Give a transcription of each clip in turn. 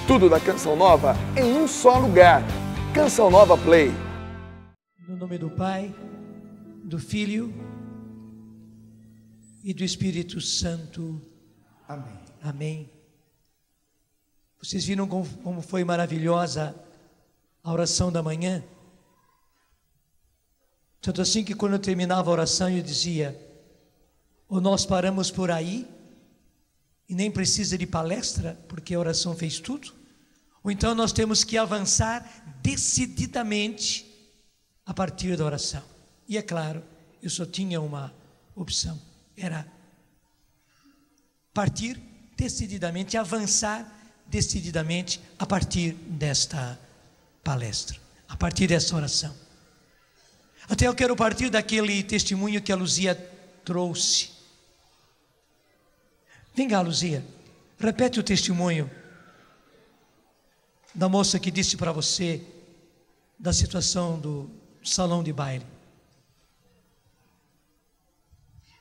Tudo da Canção Nova em um só lugar. Canção Nova Play. No nome do Pai, do Filho e do Espírito Santo. Amém. Amém. Vocês viram como foi maravilhosa a oração da manhã? Tanto assim que quando eu terminava a oração eu dizia: ou nós paramos por aí e nem precisa de palestra, porque a oração fez tudo, ou então nós temos que avançar decididamente a partir da oração. E é claro, eu só tinha uma opção, era partir decididamente, avançar decididamente a partir desta palestra, a partir desta oração. Até eu quero partir daquele testemunho que a Luzia trouxe. Vem cá, Luzia, repete o testemunho da moça que disse para você da situação do salão de baile.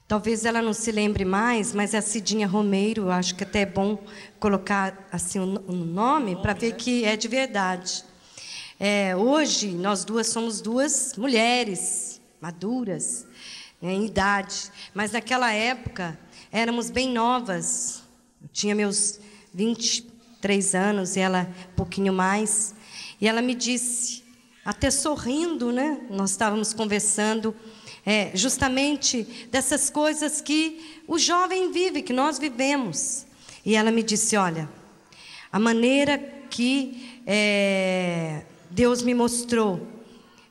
Talvez ela não se lembre mais, mas é a Cidinha Romeiro. Acho que até é bom colocar assim o nome para ver que é de verdade. Hoje nós duas somos duas mulheres maduras, em idade, mas naquela época éramos bem novas. Eu tinha meus 23 anos e ela um pouquinho mais. E ela me disse, até sorrindo, né? Nós estávamos conversando justamente dessas coisas que o jovem vive, que nós vivemos. E ela me disse, olha, a maneira que Deus me mostrou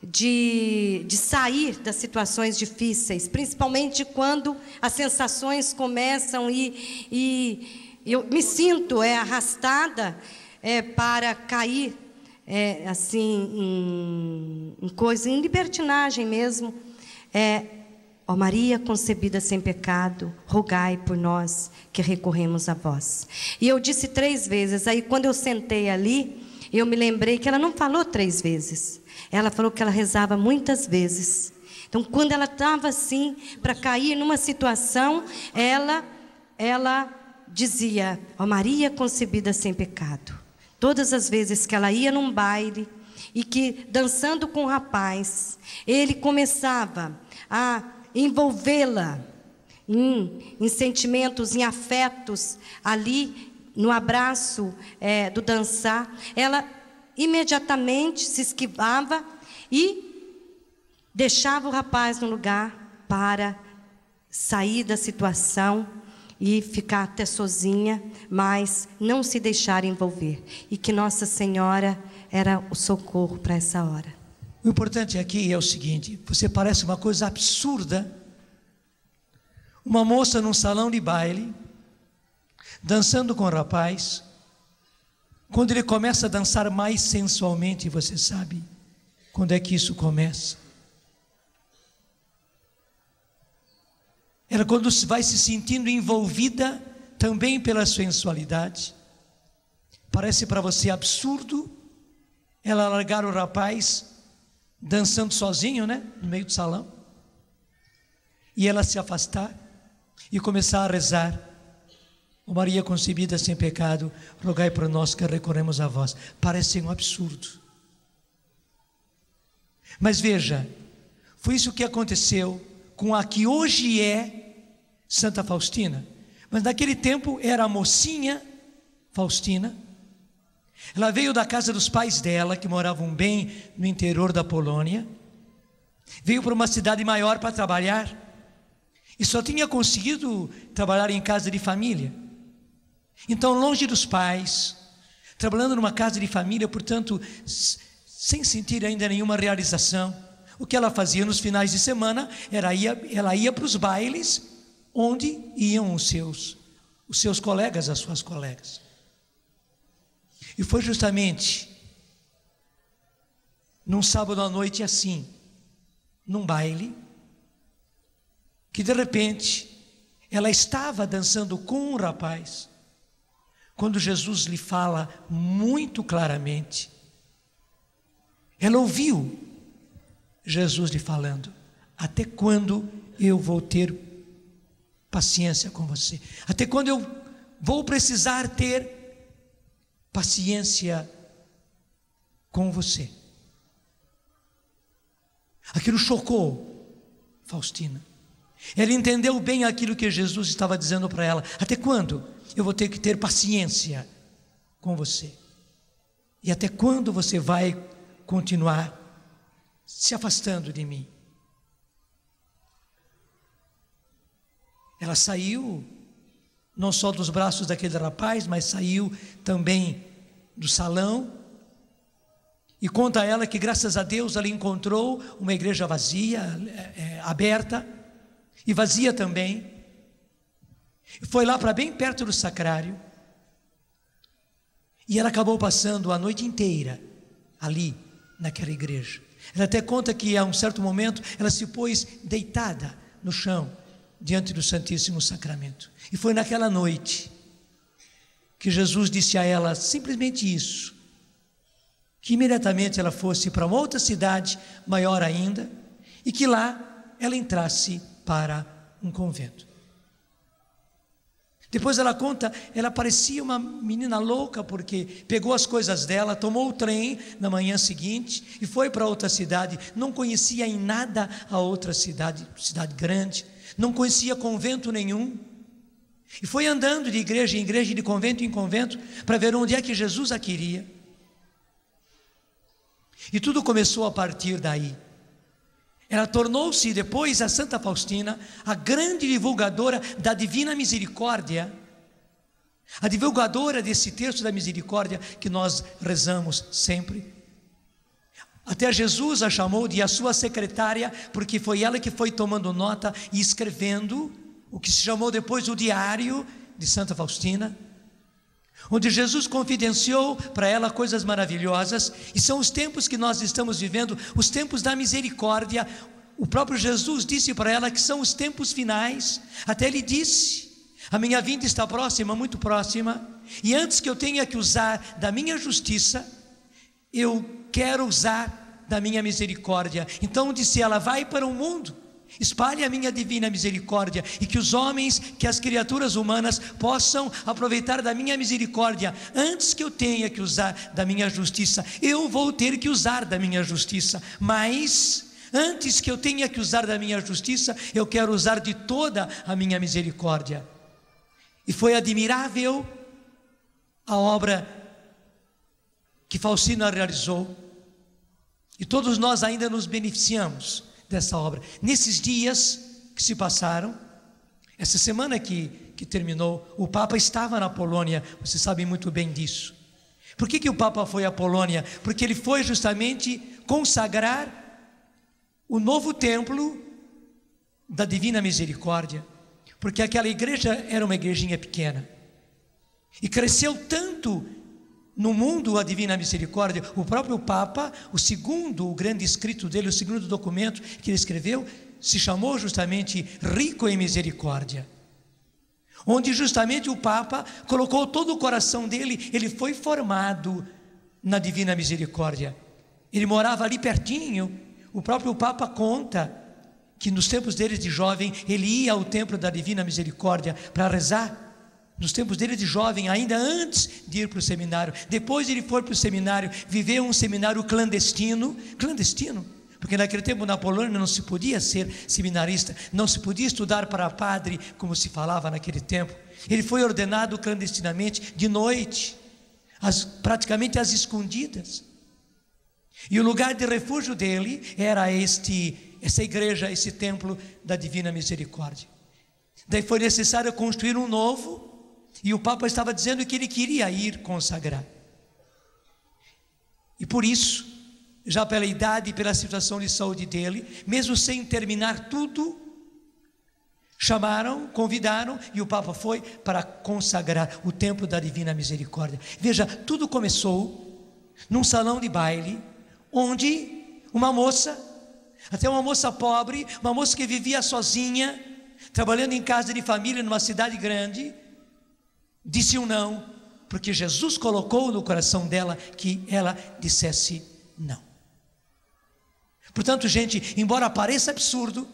de sair das situações difíceis, principalmente quando as sensações começam e eu me sinto arrastada para cair assim em coisa, em libertinagem mesmo. Ó Maria concebida sem pecado, rogai por nós que recorremos a vós. E eu disse 3 vezes. Aí quando eu sentei ali, eu me lembrei que ela não falou 3 vezes. Ela falou que ela rezava muitas vezes. Então, quando ela estava assim, para cair numa situação, ela dizia, ó Maria concebida sem pecado. Todas as vezes que ela ia num baile, e que dançando com o rapaz, ele começava a envolvê-la em sentimentos, em afetos, ali no abraço do dançar, ela imediatamente se esquivava e deixava o rapaz no lugar para sair da situação e ficar até sozinha, mas não se deixar envolver. E que Nossa Senhora era o socorro para essa hora. O importante aqui é o seguinte: você parece uma coisa absurda, uma moça num salão de baile, dançando com o rapaz. Quando ele começa a dançar mais sensualmente, você sabe quando é que isso começa? Ela quando vai se sentindo envolvida também pela sensualidade. Parece para você absurdo ela largar o rapaz dançando sozinho, né, no meio do salão, e ela se afastar e começar a rezar: ó Maria concebida sem pecado, rogai por nós que recorremos a vós. Parece um absurdo, mas veja, foi isso que aconteceu com a que hoje é Santa Faustina, mas naquele tempo era a mocinha Faustina. Ela veio da casa dos pais dela, que moravam bem no interior da Polônia, veio para uma cidade maior para trabalhar, e só tinha conseguido trabalhar em casa de família. Então, longe dos pais, trabalhando numa casa de família, portanto, sem sentir ainda nenhuma realização, o que ela fazia nos finais de semana, ela ia para os bailes, onde iam os seus colegas, as suas colegas. E foi justamente num sábado à noite assim, num baile, que de repente ela estava dançando com um rapaz, quando Jesus lhe fala muito claramente. Ela ouviu Jesus lhe falando: até quando eu vou ter paciência com você? Até quando eu vou precisar ter paciência com você. Aquilo chocou Faustina. Ela entendeu bem aquilo que Jesus estava dizendo para ela. Até quando eu vou ter que ter paciência com você? E até quando você vai continuar se afastando de mim? Ela saiu não só dos braços daquele rapaz, mas saiu também do salão. E conta a ela que, graças a Deus, ela encontrou uma igreja vazia, aberta, e vazia também. Foi lá para bem perto do sacrário. E ela acabou passando a noite inteira ali, naquela igreja. Ela até conta que, a um certo momento, ela se pôs deitada no chão, diante do Santíssimo Sacramento. E foi naquela noite que Jesus disse a ela simplesmente isso: que imediatamente ela fosse para uma outra cidade, maior ainda, e que lá ela entrasse para um convento. Depois ela conta, ela parecia uma menina louca, porque pegou as coisas dela, tomou o trem na manhã seguinte e foi para outra cidade. Não conhecia em nada a outra cidade grande, não conhecia convento nenhum. E foi andando de igreja em igreja, de convento em convento, para ver onde é que Jesus a queria. E tudo começou a partir daí. Ela tornou-se depois, a Santa Faustina, a grande divulgadora da Divina Misericórdia, a divulgadora desse texto da misericórdia que nós rezamos sempre. Até Jesus a chamou de a sua secretária, porque foi ela que foi tomando nota e escrevendo o que se chamou depois o Diário de Santa Faustina, onde Jesus confidenciou para ela coisas maravilhosas. E são os tempos que nós estamos vivendo, os tempos da misericórdia. O próprio Jesus disse para ela que são os tempos finais. Até ele disse: a minha vinda está próxima, muito próxima, e antes que eu tenha que usar da minha justiça, eu quero usar da minha misericórdia. Então disse ela: vai para o mundo, espalhe a minha divina misericórdia, e que os homens, que as criaturas humanas possam aproveitar da minha misericórdia. Antes que eu tenha que usar da minha justiça, eu vou ter que usar da minha justiça, mas antes que eu tenha que usar da minha justiça, eu quero usar de toda a minha misericórdia. E foi admirável a obra que Faustina realizou, e todos nós ainda nos beneficiamos dessa obra. Nesses dias que se passaram, essa semana que terminou, o Papa estava na Polônia. Vocês sabem muito bem disso. Por que o Papa foi à Polônia? Porque ele foi justamente consagrar o novo templo da Divina Misericórdia, porque aquela igreja era uma igrejinha pequena, e cresceu tanto no mundo a Divina Misericórdia. O próprio Papa, o grande escrito dele, o segundo documento que ele escreveu, se chamou justamente Rico em Misericórdia, onde justamente o Papa colocou todo o coração dele. Ele foi formado na Divina Misericórdia, ele morava ali pertinho. O próprio Papa conta que nos tempos dele de jovem, ele ia ao templo da Divina Misericórdia para rezar. Nos tempos dele de jovem, ainda antes de ir para o seminário. Depois ele foi para o seminário, viveu um seminário clandestino, porque naquele tempo na Polônia não se podia ser seminarista, não se podia estudar para padre, como se falava naquele tempo. Ele foi ordenado clandestinamente, de noite, praticamente às escondidas. E o lugar de refúgio dele era essa igreja, esse templo da Divina Misericórdia. Daí foi necessário construir um novo, e o Papa estava dizendo que ele queria ir consagrar. E por isso, já pela idade e pela situação de saúde dele, mesmo sem terminar tudo, convidaram, e o Papa foi para consagrar o templo da Divina Misericórdia. Veja, tudo começou num salão de baile, onde uma moça, até uma moça pobre, uma moça que vivia sozinha, trabalhando em casa de família numa cidade grande, disse um não, porque Jesus colocou no coração dela que ela dissesse não. Portanto, gente, embora pareça absurdo,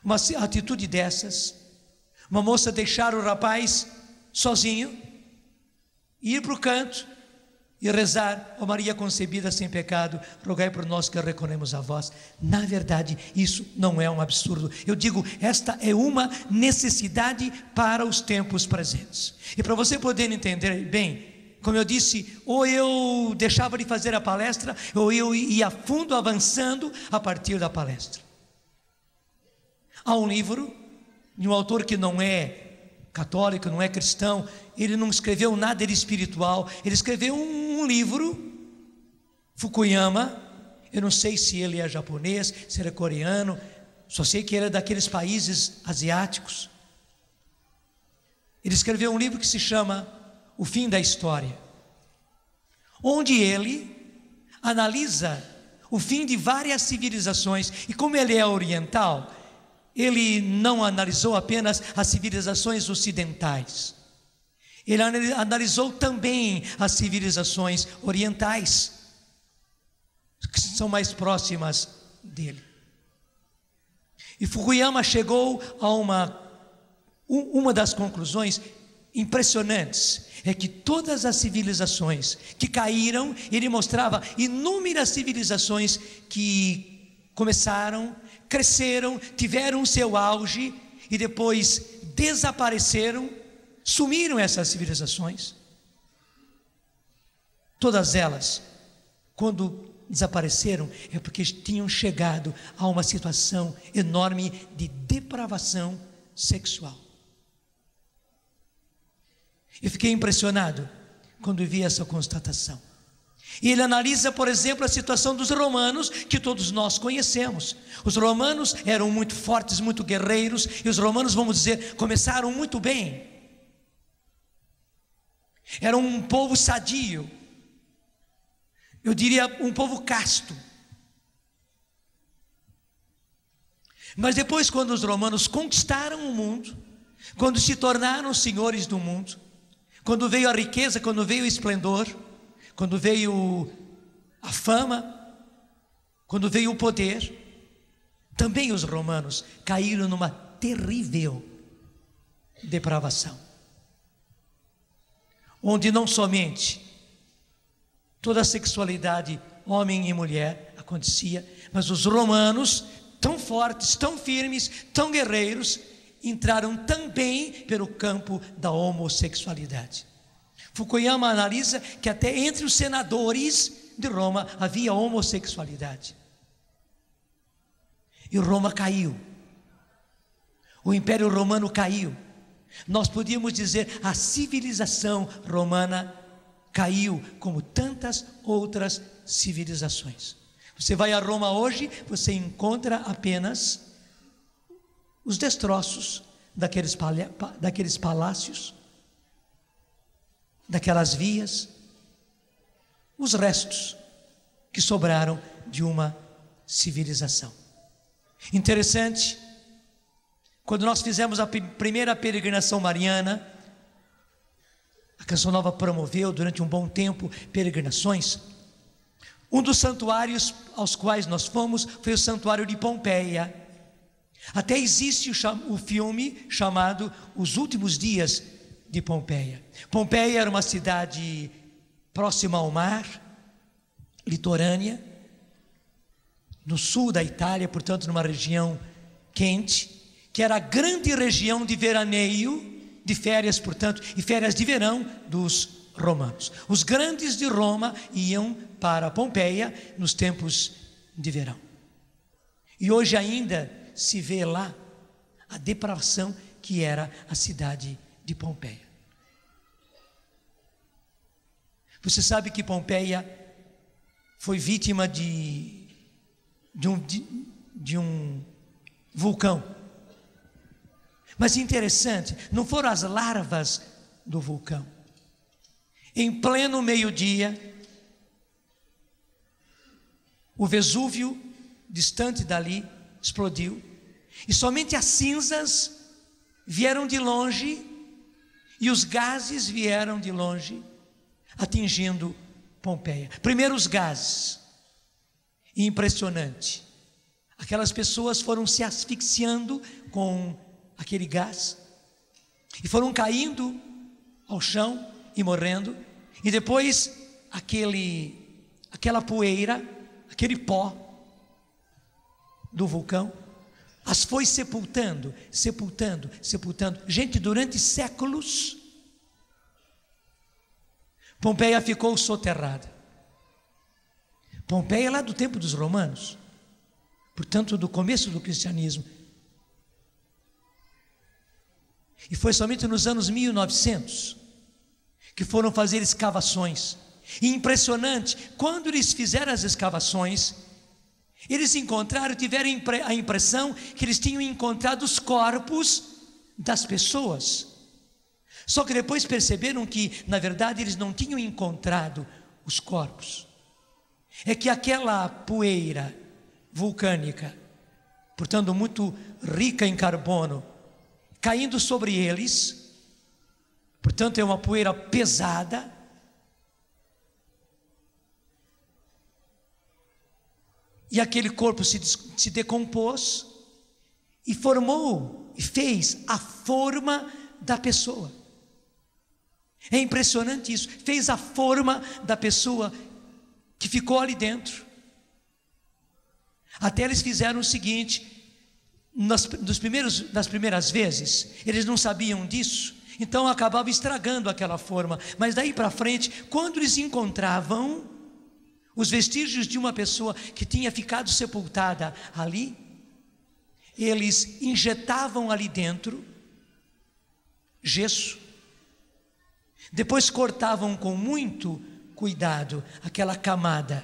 uma atitude dessas, uma moça deixar o rapaz sozinho, ir para o canto e rezar: ó Maria concebida sem pecado, rogai por nós que recorremos a vós. Na verdade, isso não é um absurdo. Eu digo, esta é uma necessidade para os tempos presentes. E para você poder entender bem, como eu disse, ou eu deixava de fazer a palestra, ou eu ia a fundo avançando a partir da palestra. Há um livro de um autor que não é católico, não é cristão, ele não escreveu nada de espiritual, ele escreveu um livro, Fukuyama. Eu não sei se ele é japonês, se ele é coreano, só sei que ele é daqueles países asiáticos. Ele escreveu um livro que se chama O Fim da História, onde ele analisa o fim de várias civilizações. E como ele é oriental, ele não analisou apenas as civilizações ocidentais, ele analisou também as civilizações orientais, que são mais próximas dele. E Fukuyama chegou a uma das conclusões impressionantes, é que todas as civilizações que caíram, ele mostrava inúmeras civilizações que começaram, cresceram, tiveram seu auge e depois desapareceram, sumiram essas civilizações. Todas elas, quando desapareceram, é porque tinham chegado a uma situação enorme de depravação sexual. Eu fiquei impressionado quando vi essa constatação. E ele analisa, por exemplo, a situação dos romanos, que todos nós conhecemos. Os romanos eram muito fortes, muito guerreiros, e os romanos, vamos dizer, começaram muito bem. Era um povo sadio, eu diria um povo casto. Mas depois, quando os romanos conquistaram o mundo, quando se tornaram senhores do mundo, quando veio a riqueza, quando veio o esplendor, quando veio a fama, quando veio o poder, também os romanos caíram numa terrível depravação, onde não somente toda a sexualidade, homem e mulher, acontecia, mas os romanos, tão fortes, tão firmes, tão guerreiros, entraram também pelo campo da homossexualidade. Fukuyama analisa que até entre os senadores de Roma havia homossexualidade. E Roma caiu. O Império Romano caiu. Nós podíamos dizer, a civilização romana caiu, como tantas outras civilizações. Você vai a Roma hoje, você encontra apenas os destroços daqueles palácios, daquelas vias, os restos que sobraram de uma civilização. Interessante, quando nós fizemos a primeira peregrinação mariana, a Canção Nova promoveu durante um bom tempo peregrinações. Um dos santuários aos quais nós fomos foi o Santuário de Pompeia. Até existe o filme chamado Os Últimos Dias de Pompeia. Pompeia era uma cidade próxima ao mar, litorânea, no sul da Itália, portanto numa região quente, que era a grande região de veraneio, de férias, portanto, e férias de verão dos romanos. Os grandes de Roma iam para Pompeia nos tempos de verão. E hoje ainda se vê lá a depravação que era a cidade de Pompeia. Você sabe que Pompeia foi vítima de um vulcão. Mas interessante, não foram as larvas do vulcão. Em pleno meio-dia, o Vesúvio, distante dali, explodiu. E somente as cinzas vieram de longe e os gases vieram de longe, atingindo Pompeia. Primeiro os gases. E impressionante. Aquelas pessoas foram se asfixiando com aquele gás e foram caindo ao chão e morrendo, e depois aquela poeira, aquele pó do vulcão as foi sepultando. Gente, durante séculos, Pompeia ficou soterrada. Pompeia é lá do tempo dos romanos, portanto do começo do cristianismo. E foi somente nos anos 1900 que foram fazer escavações. E impressionante, quando eles fizeram as escavações, eles tiveram a impressão que eles tinham encontrado os corpos das pessoas. Só que depois perceberam que, na verdade, eles não tinham encontrado os corpos. É que aquela poeira vulcânica, portanto muito rica em carbono, caindo sobre eles, portanto é uma poeira pesada, e aquele corpo se decompôs e fez a forma da pessoa. É impressionante isso, fez a forma da pessoa que ficou ali dentro. Até eles fizeram o seguinte, nas primeiras vezes, eles não sabiam disso, então acabavam estragando aquela forma, mas daí para frente, quando eles encontravam os vestígios de uma pessoa que tinha ficado sepultada ali, eles injetavam ali dentro gesso, depois cortavam com muito cuidado aquela camada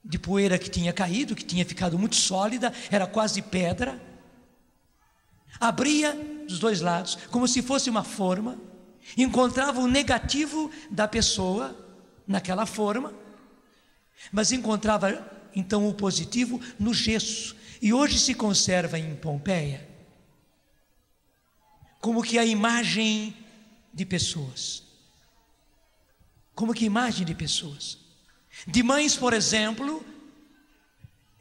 de poeira que tinha caído, que tinha ficado muito sólida, era quase pedra, abria dos dois lados, como se fosse uma forma, encontrava o negativo da pessoa naquela forma, mas encontrava então o positivo no gesso, e hoje se conserva em Pompeia como que a imagem de pessoas, de mães, por exemplo,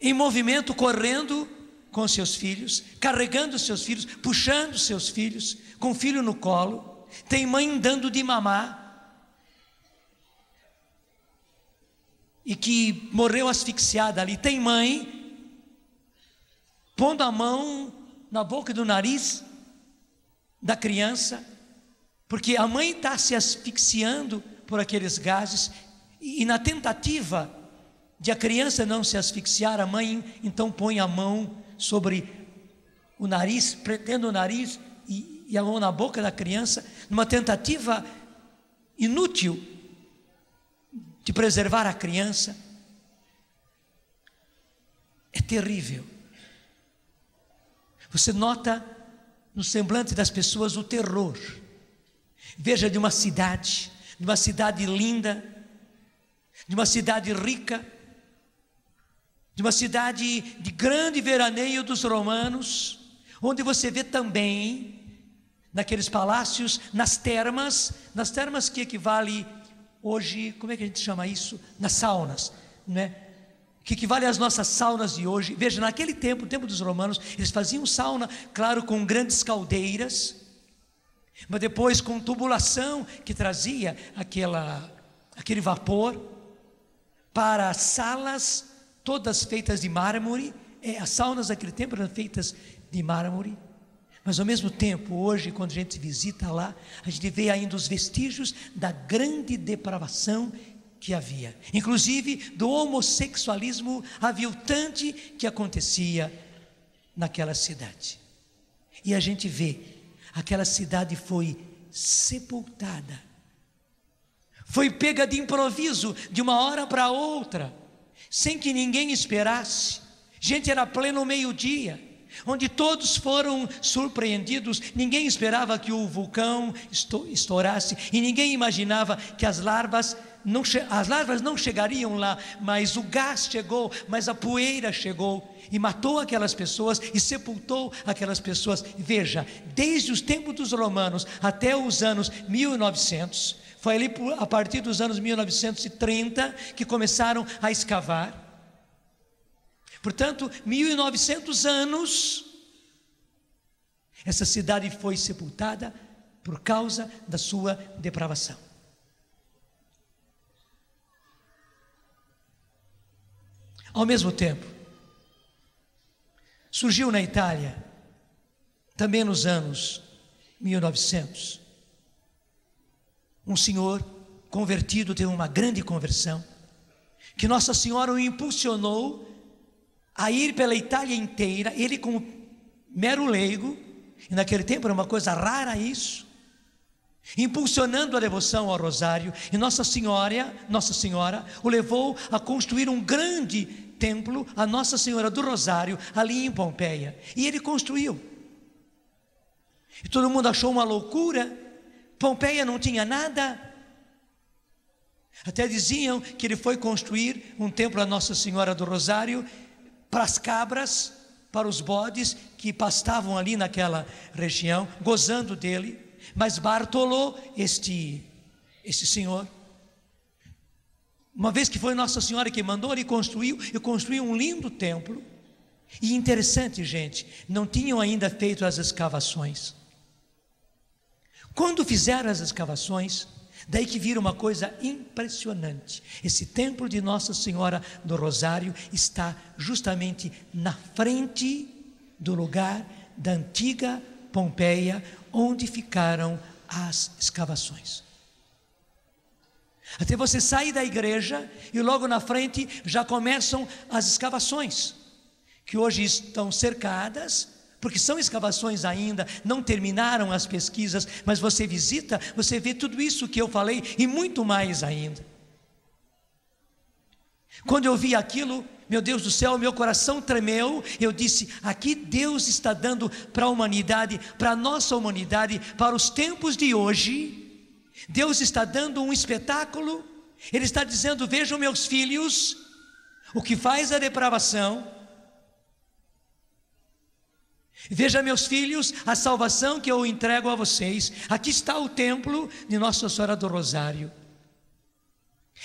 em movimento, correndo com seus filhos, carregando seus filhos, puxando seus filhos, com o filho no colo. Tem mãe dando de mamar, e que morreu asfixiada ali. Tem mãe pondo a mão na boca e do nariz da criança, porque a mãe está se asfixiando por aqueles gases, e na tentativa de a criança não se asfixiar, a mãe então põe a mão sobre o nariz, prendendo o nariz e a mão na boca da criança, numa tentativa inútil de preservar a criança. É terrível. Você nota no semblante das pessoas o terror. Veja, de uma cidade linda, de uma cidade rica, de uma cidade de grande veraneio dos romanos, onde você vê também, naqueles palácios, nas termas que equivale hoje, como é que a gente chama isso? Nas saunas, né? Que equivale às nossas saunas de hoje. Veja, naquele tempo, o tempo dos romanos, eles faziam sauna, claro, com grandes caldeiras, mas depois com tubulação que trazia aquele vapor para salas todas feitas de mármore. As saunas daquele tempo eram feitas de mármore, mas ao mesmo tempo, hoje, quando a gente visita lá, a gente vê ainda os vestígios da grande depravação que havia, inclusive do homossexualismo aviltante que acontecia naquela cidade. E a gente vê, aquela cidade foi sepultada, foi pega de improviso, de uma hora para outra, sem que ninguém esperasse. Gente, era pleno meio-dia, onde todos foram surpreendidos. Ninguém esperava que o vulcão estourasse, e ninguém imaginava que as larvas não chegariam lá, mas o gás chegou, mas a poeira chegou e matou aquelas pessoas e sepultou aquelas pessoas. Veja, desde os tempos dos romanos até os anos 1900, foi ali a partir dos anos 1930 que começaram a escavar. Portanto, 1900 anos, essa cidade foi sepultada por causa da sua depravação. Ao mesmo tempo, surgiu na Itália, também nos anos 1900, um senhor convertido, teve uma grande conversão, que Nossa Senhora o impulsionou a ir pela Itália inteira, ele como mero leigo, e naquele tempo era uma coisa rara isso, impulsionando a devoção ao rosário, e Nossa Senhora o levou a construir um grande templo, a Nossa Senhora do Rosário, ali em Pompeia, e ele construiu, e todo mundo achou uma loucura. Pompeia não tinha nada, até diziam que ele foi construir um templo a Nossa Senhora do Rosário para as cabras, para os bodes que pastavam ali naquela região, gozando dele. Mas Bartolô, este senhor, uma vez que foi Nossa Senhora que mandou, ele construiu um lindo templo. E interessante, gente, não tinham ainda feito as escavações. Quando fizeram as escavações, daí que viram uma coisa impressionante. Esse templo de Nossa Senhora do Rosário está justamente na frente do lugar da antiga Pompeia, onde ficaram as escavações. Até você sair da igreja e logo na frente já começam as escavações, que hoje estão cercadas, porque são escavações ainda, não terminaram as pesquisas, mas você visita, você vê tudo isso que eu falei e muito mais ainda. Quando eu vi aquilo, meu Deus do céu, meu coração tremeu. Eu disse, aqui Deus está dando para a humanidade, para a nossa humanidade, para os tempos de hoje, Deus está dando um espetáculo. Ele está dizendo, vejam meus filhos, o que faz a depravação. Veja meus filhos, a salvação que eu entrego a vocês. Aqui está o templo de Nossa Senhora do Rosário.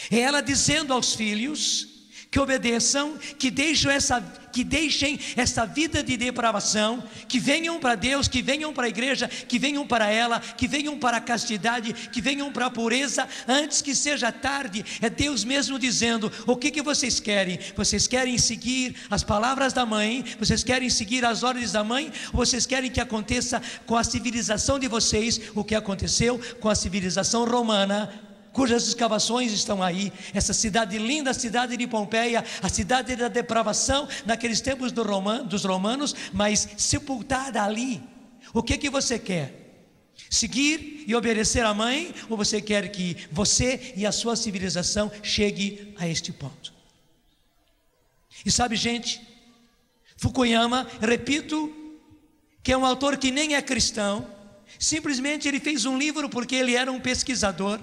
É ela dizendo aos filhos que obedeçam, que deixem essa vida de depravação, que venham para Deus, que venham para a igreja, que venham para ela, que venham para a castidade, que venham para a pureza, antes que seja tarde. É Deus mesmo dizendo, o que vocês querem? Vocês querem seguir as palavras da mãe? Vocês querem seguir as ordens da mãe? Ou vocês querem que aconteça com a civilização de vocês, o que aconteceu com a civilização romana, cujas escavações estão aí, essa cidade linda, a cidade de Pompeia, a cidade da depravação, naqueles tempos dos romanos, mas sepultada ali. O que você quer? Seguir e obedecer à mãe, ou você quer que você e a sua civilização chegue a este ponto? E sabe, gente, Fukuyama, repito, que é um autor que nem é cristão, simplesmente ele fez um livro porque ele era um pesquisador,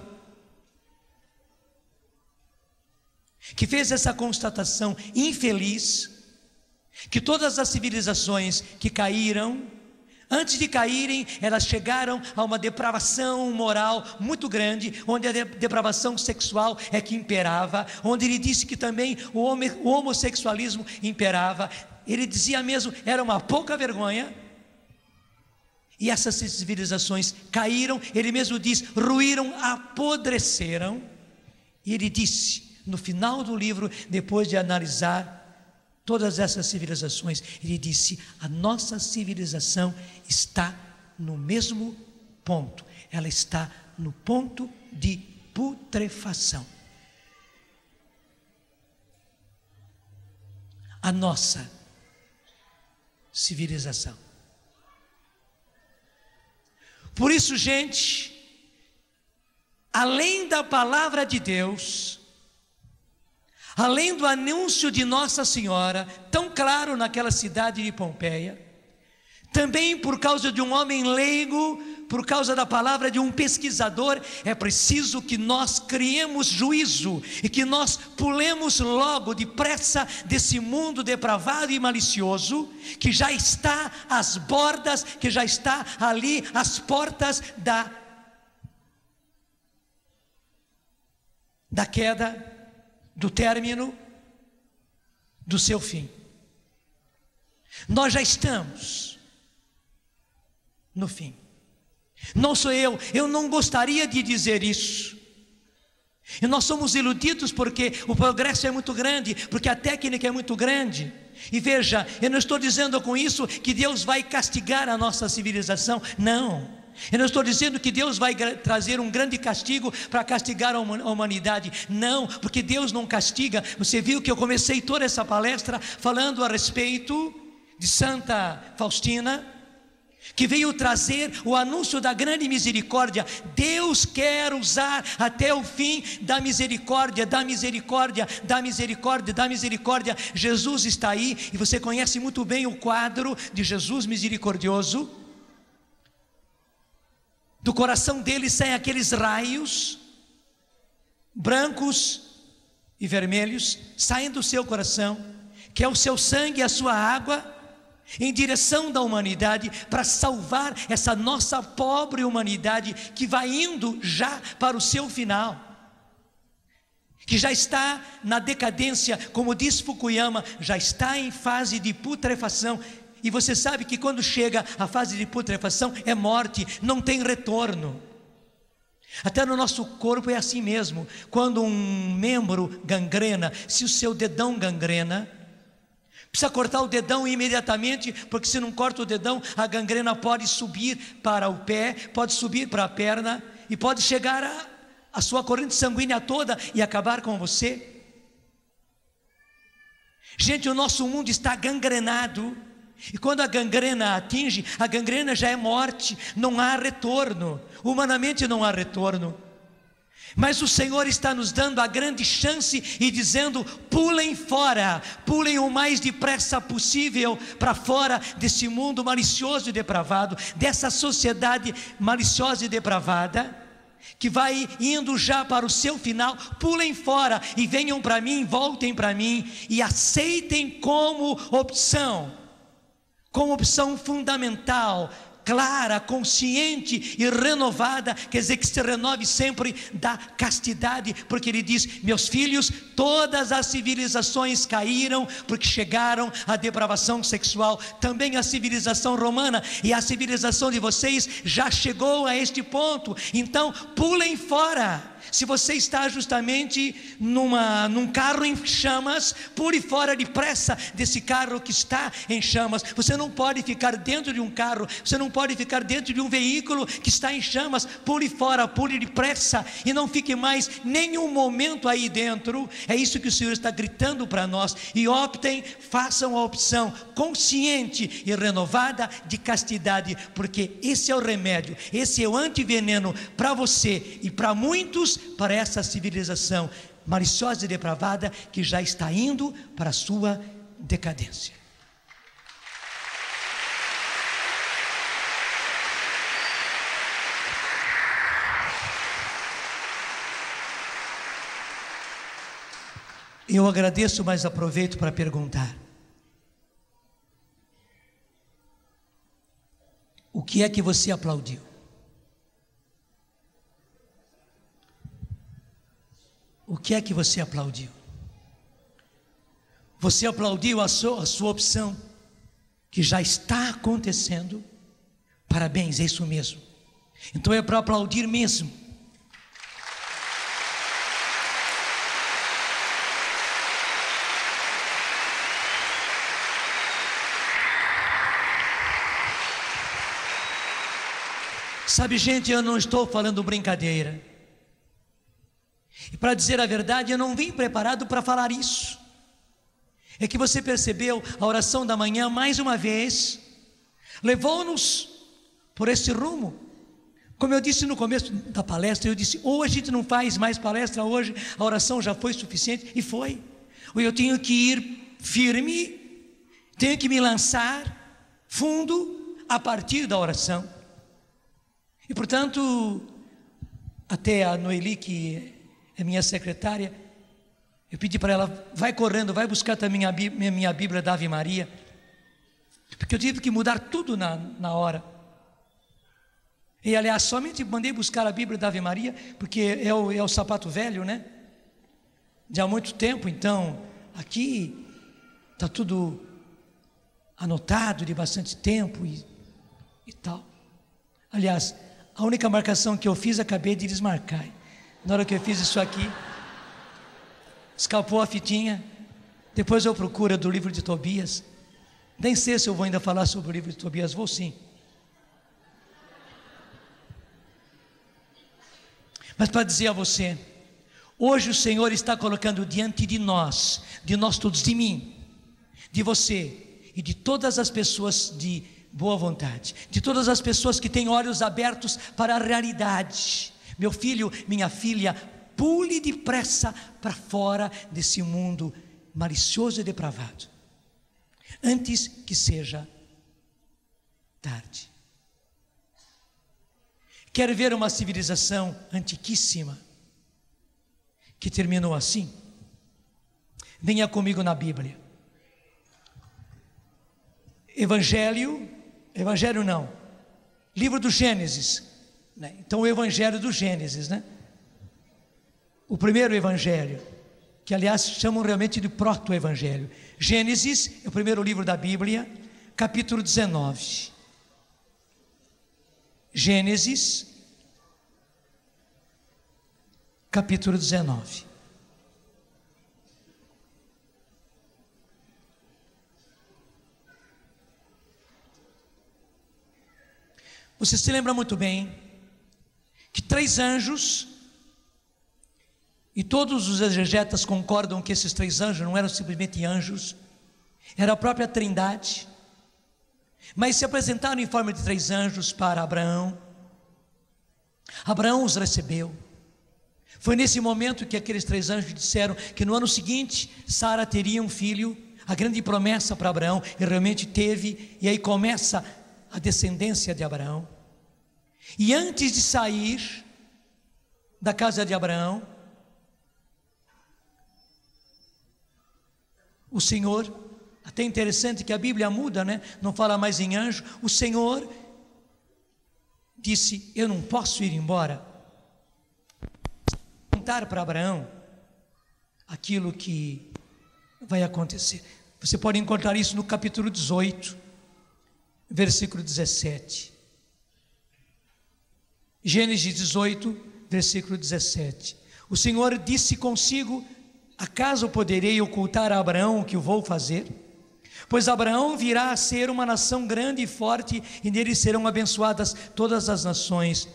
que fez essa constatação infeliz, que todas as civilizações que caíram, antes de caírem, elas chegaram a uma depravação moral muito grande, onde a depravação sexual é que imperava, onde ele disse que também o homossexualismo imperava. Ele dizia mesmo, era uma pouca vergonha, e essas civilizações caíram, ele mesmo diz, ruíram, apodreceram, e ele disse, no final do livro, depois de analisar todas essas civilizações, ele disse, a nossa civilização está no mesmo ponto, ela está no ponto de putrefação. A nossa civilização. Por isso, gente, além da palavra de Deus, além do anúncio de Nossa Senhora, tão claro naquela cidade de Pompeia, também por causa de um homem leigo, por causa da palavra de um pesquisador, é preciso que nós criemos juízo e que nós pulemos logo depressa desse mundo depravado e malicioso, que já está às bordas, que já está ali às portas da queda, do término do seu fim. Nós já estamos no fim. Não sou eu não gostaria de dizer isso. E nós somos iludidos porque o progresso é muito grande, porque a técnica é muito grande. E veja, eu não estou dizendo com isso que Deus vai castigar a nossa civilização, não. Eu não estou dizendo que Deus vai trazer um grande castigo para castigar a humanidade, não, porque Deus não castiga. Você viu que eu comecei toda essa palestra falando a respeito de Santa Faustina, que veio trazer o anúncio da grande misericórdia. Deus quer usar até o fim da misericórdia, da misericórdia, da misericórdia, da misericórdia. Jesus está aí, e você conhece muito bem o quadro de Jesus misericordioso. Do coração dele saem aqueles raios brancos e vermelhos, saem do seu coração, que é o seu sangue e a sua água, em direção da humanidade, para salvar essa nossa pobre humanidade, que vai indo já para o seu final, que já está na decadência, como diz Fukuyama, já está em fase de putrefação. E você sabe que quando chega a fase de putrefação é morte, não tem retorno. Até no nosso corpo é assim mesmo. Quando um membro gangrena, se o seu dedão gangrena, precisa cortar o dedão imediatamente, porque se não corta o dedão, a gangrena pode subir para o pé, pode subir para a perna, e pode chegar a sua corrente sanguínea toda e acabar com você. Gente, o nosso mundo está gangrenado. E quando a gangrena atinge, a gangrena já é morte, não há retorno, humanamente não há retorno. Mas o Senhor está nos dando a grande chance e dizendo: pulem fora, pulem o mais depressa possível para fora desse mundo malicioso e depravado, dessa sociedade maliciosa e depravada, que vai indo já para o seu final. Pulem fora e venham para mim, voltem para mim e aceitem como opção fundamental, clara, consciente e renovada, quer dizer que se renove sempre, da castidade, porque ele diz: meus filhos, todas as civilizações caíram porque chegaram à depravação sexual, também a civilização romana e a civilização de vocês já chegou a este ponto, então pulem fora. Se você está justamente num carro em chamas, pule fora depressa desse carro que está em chamas. Você não pode ficar dentro de um carro, você não pode ficar dentro de um veículo que está em chamas. Pule fora, pule depressa e não fique mais nenhum momento aí dentro. É isso que o Senhor está gritando para nós. E optem, façam a opção consciente e renovada de castidade, porque esse é o remédio, esse é o antiveneno para você e para muitos, para essa civilização maliciosa e depravada que já está indo para a sua decadência. Eu agradeço, mas aproveito para perguntar: o que é que você aplaudiu? O que é que você aplaudiu? Você aplaudiu a sua opção, que já está acontecendo? Parabéns, é isso mesmo. Então é para aplaudir mesmo. Sabe, gente, eu não estou falando brincadeira. E para dizer a verdade, eu não vim preparado para falar isso. É que você percebeu, a oração da manhã, mais uma vez, levou-nos por esse rumo. Como eu disse no começo da palestra, eu disse: ou a gente não faz mais palestra hoje, a oração já foi suficiente, e foi. Ou eu tenho que ir firme, tenho que me lançar fundo a partir da oração. E portanto, até a Noeli, que é minha secretária, eu pedi para ela: vai correndo, vai buscar também a minha Bíblia da Ave Maria, porque eu tive que mudar tudo na hora. E aliás, somente mandei buscar a Bíblia da Ave Maria, porque é o sapato velho, né? De há muito tempo, então aqui está tudo anotado de bastante tempo e tal. Aliás, A única marcação que eu fiz, acabei de desmarcar. Na hora que eu fiz isso aqui, escapou a fitinha. Depois eu procuro do livro de Tobias. Nem sei se eu vou ainda falar sobre o livro de Tobias, vou sim. Mas para dizer a você, hoje o Senhor está colocando diante de nós todos, de mim, de você e de todas as pessoas de boa vontade, de todas as pessoas que têm olhos abertos para a realidade. Meu filho, minha filha, pule depressa para fora desse mundo malicioso e depravado, antes que seja tarde. Quer ver uma civilização antiquíssima que terminou assim? Venha comigo na Bíblia. Livro do Gênesis, né? Então o Evangelho do Gênesis, né? O primeiro Evangelho, que aliás chamam realmente de proto-evangelho. Gênesis é o primeiro livro da Bíblia, capítulo 19. Gênesis, capítulo 19. Você se lembra muito bem que 3 anjos, e todos os exegetas concordam que esses 3 anjos não eram simplesmente anjos, era a própria Trindade, mas se apresentaram em forma de 3 anjos para Abraão. Abraão os recebeu. Foi nesse momento que aqueles 3 anjos disseram que no ano seguinte Sara teria um filho, a grande promessa para Abraão, e realmente teve, e aí começa a descendência de Abraão. E antes de sair da casa de Abraão, o Senhor, até interessante que a Bíblia muda, né? Não fala mais em anjo. O Senhor disse: eu não posso ir embora. Contar para Abraão aquilo que vai acontecer. Você pode encontrar isso no capítulo 18, versículo 17. Gênesis 18, versículo 17. O Senhor disse consigo: acaso poderei ocultar a Abraão o que eu vou fazer? Pois Abraão virá a ser uma nação grande e forte, e nele serão abençoadas todas as nações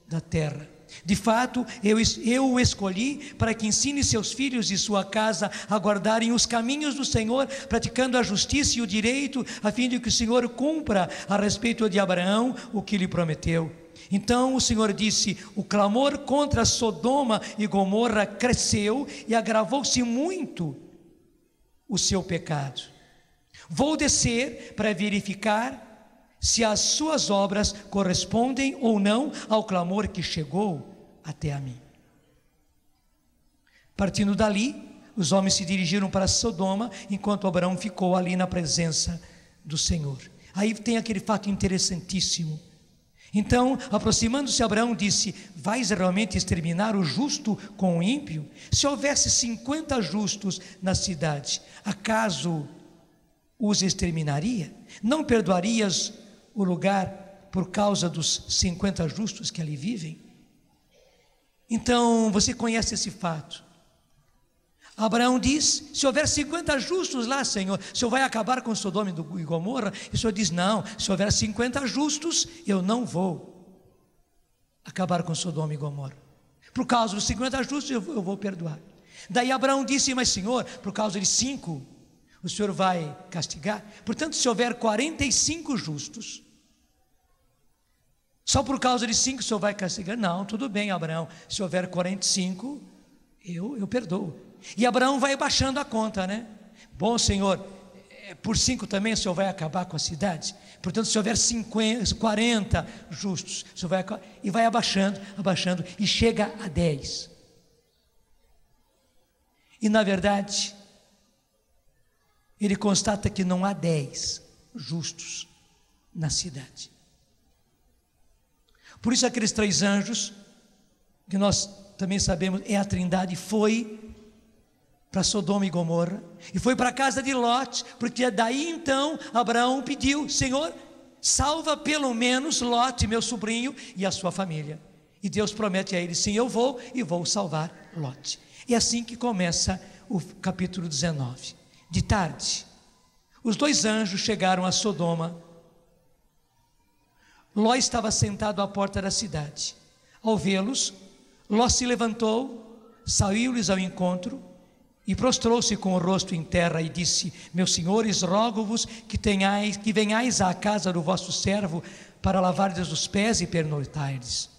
da terra. De fato, eu o escolhi para que ensine seus filhos e sua casa a guardarem os caminhos do Senhor, praticando a justiça e o direito, a fim de que o Senhor cumpra a respeito de Abraão o que lhe prometeu. Então o Senhor disse: o clamor contra Sodoma e Gomorra cresceu e agravou-se muito o seu pecado. Vou descer para verificar se as suas obras correspondem ou não ao clamor que chegou até a mim. Partindo dali, os homens se dirigiram para Sodoma, enquanto Abraão ficou ali na presença do Senhor. Aí tem aquele fato interessantíssimo. Então, aproximando-se, Abraão disse: vais realmente exterminar o justo com o ímpio? Se houvesse 50 justos na cidade, acaso os exterminaria? Não perdoarias o lugar por causa dos 50 justos que ali vivem? Então, você conhece esse fato. Abraão diz: se houver 50 justos lá, Senhor, o Senhor vai acabar com Sodoma e Gomorra? E o Senhor diz: não, se houver 50 justos, eu não vou acabar com Sodoma e Gomorra. Por causa dos 50 justos eu vou perdoar. Daí Abraão disse: mas Senhor, por causa de 5 o Senhor vai castigar? Portanto, se houver 45 justos, só por causa de 5 o Senhor vai castigar? Não, tudo bem, Abraão, se houver 45 eu perdoo. E Abraão vai baixando a conta, né? Bom, Senhor, por 5 também o Senhor vai acabar com a cidade. Portanto, se houver 40 justos, o Senhor vai, e vai abaixando, e chega a 10. E na verdade, ele constata que não há 10 justos na cidade. Por isso aqueles 3 anjos, que nós também sabemos é a Trindade, foi para Sodoma e Gomorra, e foi para a casa de Lot, porque daí então Abraão pediu: Senhor, salva pelo menos Lote, meu sobrinho, e a sua família. E Deus promete a ele: sim, eu vou e vou salvar Lote. É assim que começa o capítulo 19. De tarde, os 2 anjos chegaram a Sodoma. Ló estava sentado à porta da cidade. Ao vê-los, Ló se levantou, saiu-lhes ao encontro e prostrou-se com o rosto em terra e disse: meus senhores, rogo-vos que venhais à casa do vosso servo para lavardes os pés e pernoitardes.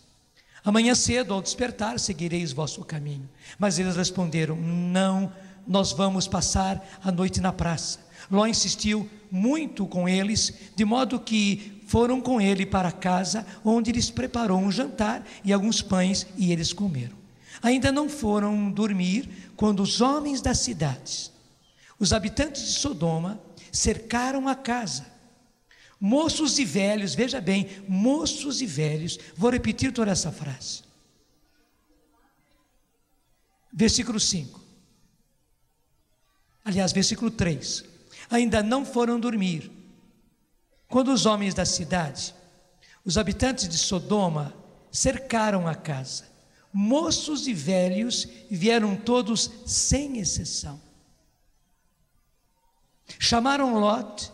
Amanhã cedo, ao despertar, seguireis vosso caminho. Mas eles responderam: não, nós vamos passar a noite na praça. Ló insistiu muito com eles, de modo que foram com ele para casa, onde lhes preparou um jantar e alguns pães, e eles comeram. Ainda não foram dormir quando os homens da cidade, os habitantes de Sodoma, cercaram a casa. Moços e velhos, veja bem, moços e velhos, vou repetir toda essa frase. Versículo 5. Aliás, versículo 3. Ainda não foram dormir quando os homens da cidade, os habitantes de Sodoma, cercaram a casa. Moços e velhos vieram todos sem exceção. Chamaram Lote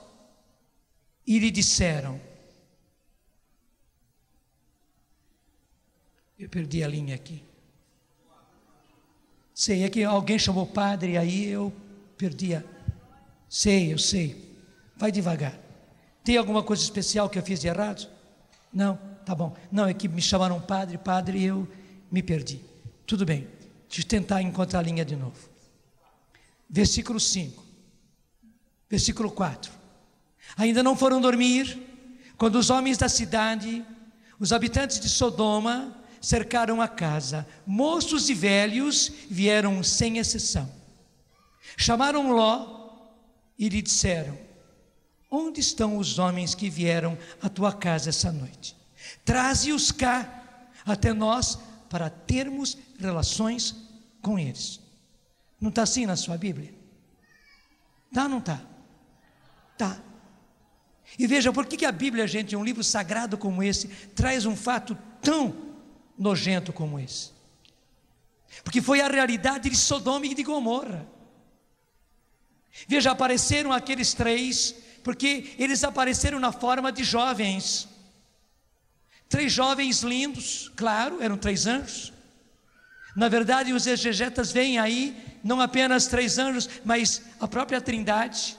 e lhe disseram... Eu perdi a linha aqui. Sei, é que alguém chamou padre, aí eu perdi a... eu sei. Vai devagar. Tem alguma coisa especial que eu fiz de errado? Não, tá bom. Não, é que me chamaram padre, e eu me perdi. Tudo bem, deixa eu tentar encontrar a linha de novo. Versículo 5. Versículo 4. Ainda não foram dormir quando os homens da cidade, os habitantes de Sodoma, cercaram a casa. Moços e velhos vieram sem exceção. Chamaram Ló e lhe disseram: onde estão os homens que vieram à tua casa essa noite? Traze-os cá até nós para termos relações com eles. Não está assim na sua Bíblia? Tá ou não está? Tá. E veja, por que a Bíblia, gente, um livro sagrado como esse, traz um fato tão nojento como esse? Porque foi a realidade de Sodoma e de Gomorra. Veja, apareceram aqueles 3, porque eles apareceram na forma de jovens. 3 jovens lindos, claro, eram 3 anjos. Na verdade, os exegetas veem aí, não apenas 3 anjos, mas a própria Trindade.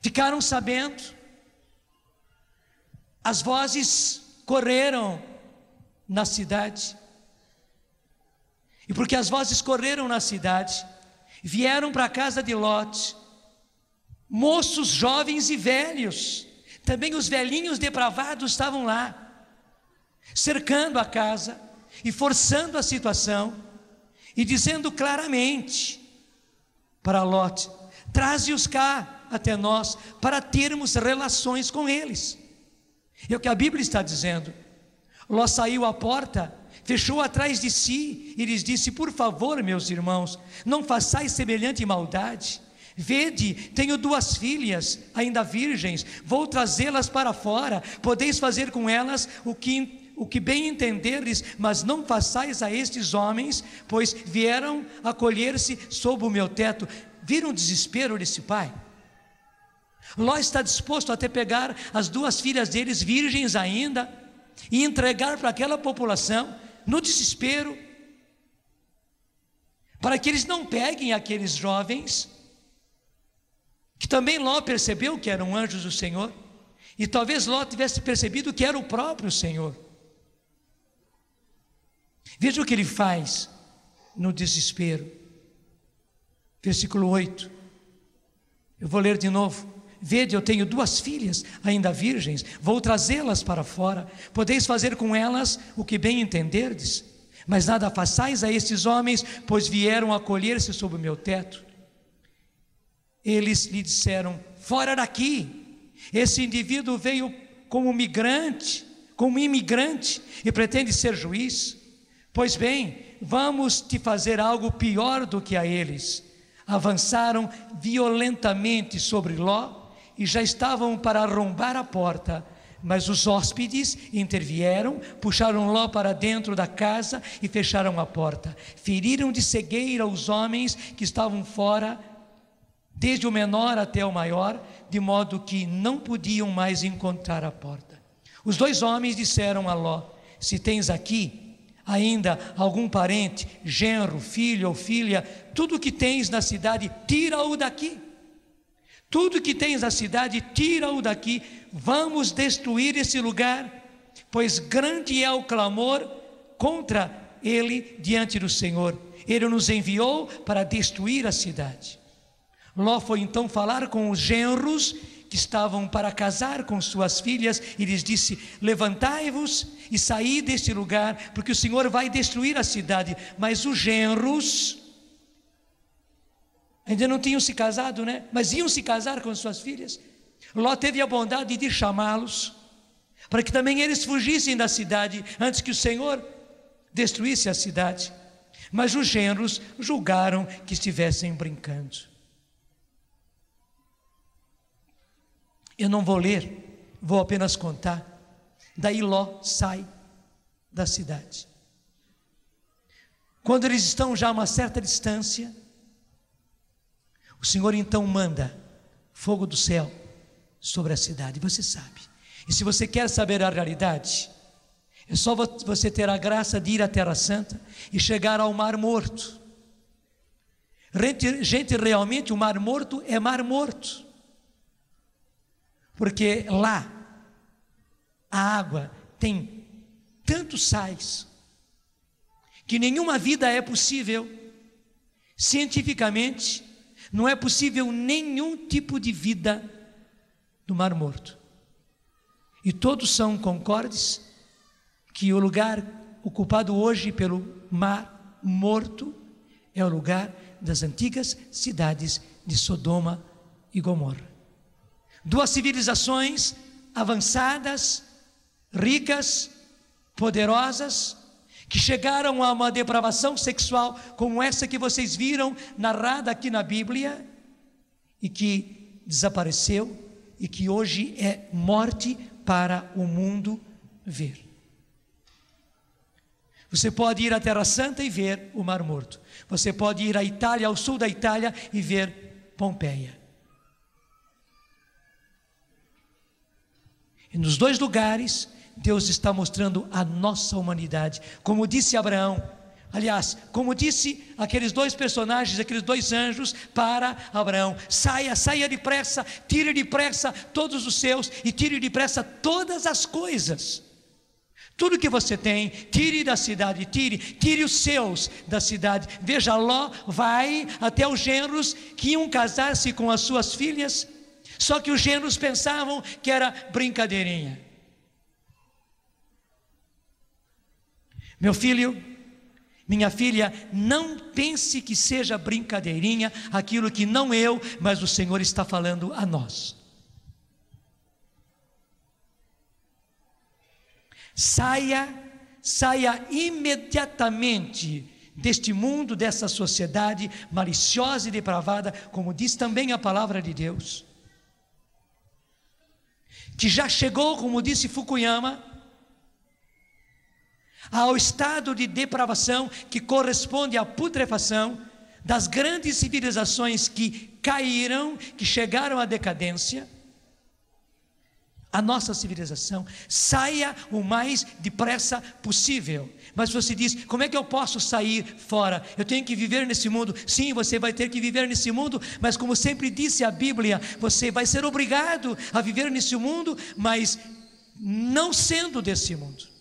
Ficaram sabendo, as vozes correram na cidade. E porque as vozes correram na cidade, vieram para a casa de Lote, moços, jovens e velhos. Também os velhinhos depravados estavam lá, cercando a casa e forçando a situação, e dizendo claramente para Lote: traze-os cá até nós para termos relações com eles. É o que a Bíblia está dizendo. Ló saiu à porta, fechou atrás de si e lhes disse: por favor, meus irmãos, não façais semelhante maldade. Vede, tenho 2 filhas, ainda virgens, vou trazê-las para fora, podeis fazer com elas o que bem entenderes, mas não façais a estes homens, pois vieram acolher-se sob o meu teto. Viram o desespero desse pai? Ló está disposto a até pegar as 2 filhas deles, virgens ainda, e entregar para aquela população, no desespero, para que eles não peguem aqueles jovens, que também Ló percebeu que eram anjos do Senhor, e talvez Ló tivesse percebido que era o próprio Senhor. Veja o que ele faz no desespero. Versículo 8. Eu vou ler de novo. Vede, eu tenho 2 filhas, ainda virgens, vou trazê-las para fora, podeis fazer com elas o que bem entenderdes, mas nada façais a estes homens, pois vieram acolher-se sob o meu teto. Eles lhe disseram: fora daqui, esse indivíduo veio como migrante, como imigrante, e pretende ser juiz. Pois bem, vamos te fazer algo pior do que a eles. Avançaram violentamente sobre Ló e já estavam para arrombar a porta, mas os hóspedes intervieram, puxaram Ló para dentro da casa e fecharam a porta. Feriram de cegueira os homens que estavam fora, desde o menor até o maior, de modo que não podiam mais encontrar a porta. Os 2 homens disseram a Ló: se tens aqui ainda algum parente, genro, filho ou filha, tudo o que tens na cidade, tira-o daqui. Tudo que tens na cidade, tira-o daqui. Vamos destruir esse lugar, pois grande é o clamor contra ele diante do Senhor. Ele nos enviou para destruir a cidade. Ló foi então falar com os genros que estavam para casar com suas filhas e lhes disse: levantai-vos e saí deste lugar, porque o Senhor vai destruir a cidade. Mas os genros ainda não tinham se casado, né? Mas iam se casar com suas filhas. Ló teve a bondade de chamá-los, para que também eles fugissem da cidade, antes que o Senhor destruísse a cidade. Mas os genros julgaram que estivessem brincando. Eu não vou ler, vou apenas contar. Daí Ló sai da cidade. Quando eles estão já a uma certa distância, o Senhor então manda fogo do céu sobre a cidade, você sabe. E se você quer saber a realidade, é só você ter a graça de ir à Terra Santa e chegar ao Mar Morto. Gente, realmente o Mar Morto é Mar Morto, porque lá a água tem tantos sais que nenhuma vida é possível. Cientificamente não é possível nenhum tipo de vida no Mar Morto. E todos são concordes que o lugar ocupado hoje pelo Mar Morto é o lugar das antigas cidades de Sodoma e Gomorra. 2 civilizações avançadas, ricas, poderosas, que chegaram a uma depravação sexual como essa que vocês viram narrada aqui na Bíblia, e que desapareceu, e que hoje é morte para o mundo ver. Você pode ir à Terra Santa e ver o Mar Morto. Você pode ir à Itália, ao sul da Itália, e ver Pompeia. E nos 2 lugares, Deus está mostrando a nossa humanidade. Como disse Abraão, aliás, como disse aqueles 2 personagens, aqueles 2 anjos para Abraão: saia depressa, tire depressa todos os seus, e tire depressa todas as coisas. Tudo que você tem, tire da cidade, tire os seus da cidade. Veja, Ló vai até os genros que iam casar-se com as suas filhas, só que os genros pensavam que era brincadeirinha. Meu filho, minha filha, não pense que seja brincadeirinha aquilo que não eu, mas o Senhor está falando a nós. Saia imediatamente deste mundo, dessa sociedade maliciosa e depravada, como diz também a palavra de Deus, que já chegou, como disse Fukuyama, ao estado de depravação que corresponde à putrefação das grandes civilizações que caíram, que chegaram à decadência. A nossa civilização, saia o mais depressa possível. Mas você diz: como é que eu posso sair fora? Eu tenho que viver nesse mundo. Sim, você vai ter que viver nesse mundo, mas como sempre disse a Bíblia, você vai ser obrigado a viver nesse mundo, mas não sendo desse mundo.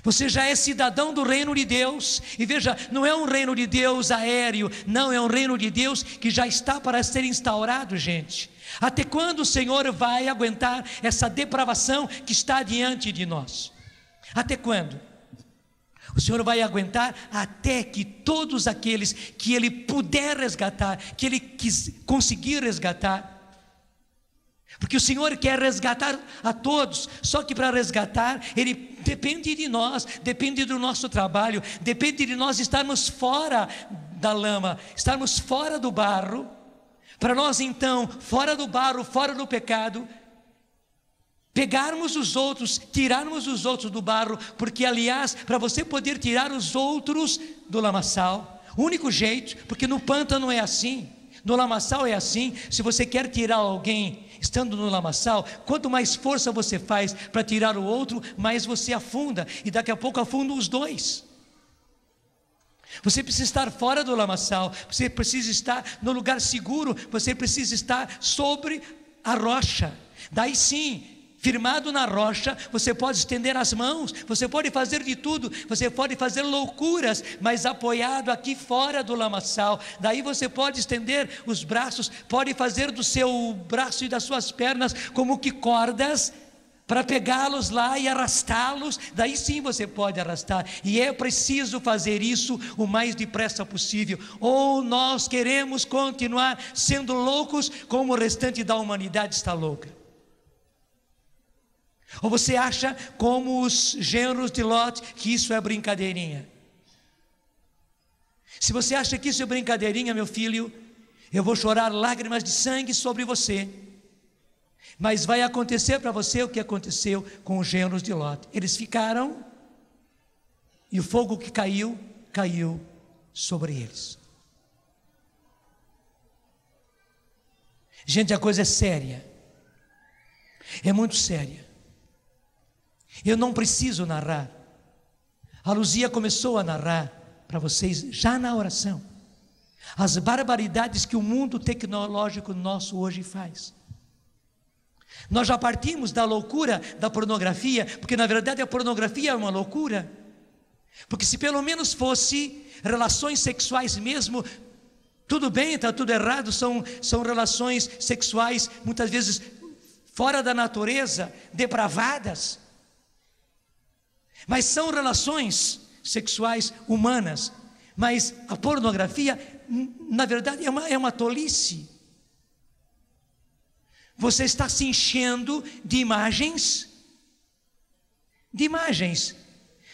Você já é cidadão do reino de Deus, e veja, não é um reino de Deus aéreo, não, é um reino de Deus que já está para ser instaurado, gente. Até quando o Senhor vai aguentar essa depravação que está diante de nós? Até quando? O Senhor vai aguentar até que todos aqueles que Ele puder resgatar, que Ele conseguir resgatar, porque o Senhor quer resgatar a todos, só que para resgatar, Ele depende de nós, depende do nosso trabalho, depende de nós estarmos fora da lama, estarmos fora do barro, para nós então, fora do barro, fora do pecado, pegarmos os outros, tirarmos os outros do barro, porque aliás, para você poder tirar os outros do lamaçal, o único jeito, porque no pântano é assim, no lamaçal é assim, se você quer tirar alguém estando no lamaçal, quanto mais força você faz para tirar o outro, mais você afunda, e daqui a pouco afundam os dois. Você precisa estar fora do lamaçal, você precisa estar no lugar seguro, você precisa estar sobre a rocha. Daí sim, firmado na rocha, você pode estender as mãos, você pode fazer de tudo, você pode fazer loucuras, mas apoiado aqui fora do lamaçal. Daí você pode estender os braços, pode fazer do seu braço e das suas pernas como que cordas, para pegá-los lá e arrastá-los. Daí sim você pode arrastar, e é preciso fazer isso o mais depressa possível, ou nós queremos continuar sendo loucos como o restante da humanidade está louca. Ou você acha, como os genros de Lot, que isso é brincadeirinha? Se você acha que isso é brincadeirinha, meu filho, eu vou chorar lágrimas de sangue sobre você, mas vai acontecer para você o que aconteceu com os genros de Lot. Eles ficaram, e o fogo que caiu, caiu sobre eles. Gente, a coisa é séria, é muito séria. Eu não preciso narrar, a Luzia começou a narrar para vocês já na oração as barbaridades que o mundo tecnológico nosso hoje faz. Nós já partimos da loucura da pornografia, porque na verdade a pornografia é uma loucura, porque se pelo menos fosse relações sexuais mesmo, tudo bem, está tudo errado, são relações sexuais muitas vezes fora da natureza, depravadas, mas são relações sexuais humanas. Mas a pornografia, na verdade, é uma tolice. Você está se enchendo de imagens,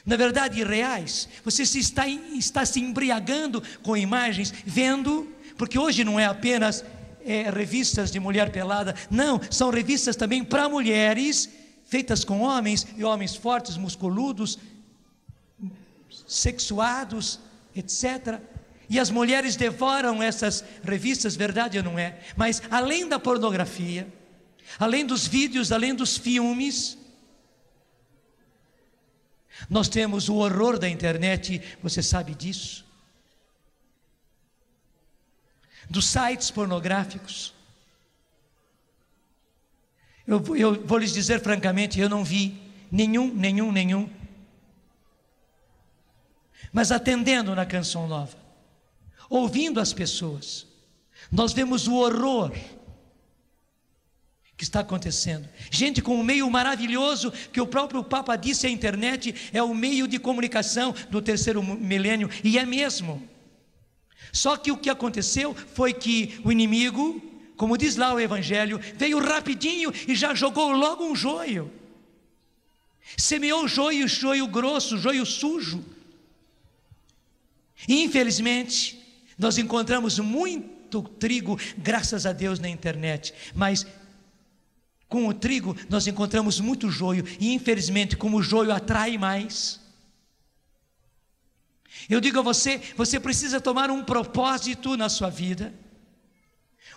na verdade irreais. Você está se embriagando com imagens, vendo, porque hoje não é apenas revistas de mulher pelada, não, são revistas também para mulheres, feitas com homens, e homens fortes, musculudos, sexuados, etc. E as mulheres devoram essas revistas, verdade ou não é? Mas além da pornografia, além dos vídeos, além dos filmes, nós temos o horror da internet, você sabe disso, dos sites pornográficos. Eu vou lhes dizer francamente, eu não vi nenhum, mas atendendo na Canção Nova, ouvindo as pessoas, nós vemos o horror que está acontecendo. Gente, com um meio maravilhoso, que o próprio Papa disse, a internet é o meio de comunicação do terceiro milênio, e é mesmo. Só que o que aconteceu foi que o inimigo, como diz lá o Evangelho, veio rapidinho e já jogou logo um joio. Semeou joio grosso, joio sujo. E infelizmente, nós encontramos muito trigo, graças a Deus, na internet, mas com o trigo nós encontramos muito joio, e infelizmente, como o joio atrai mais, eu digo a você, você precisa tomar um propósito na sua vida,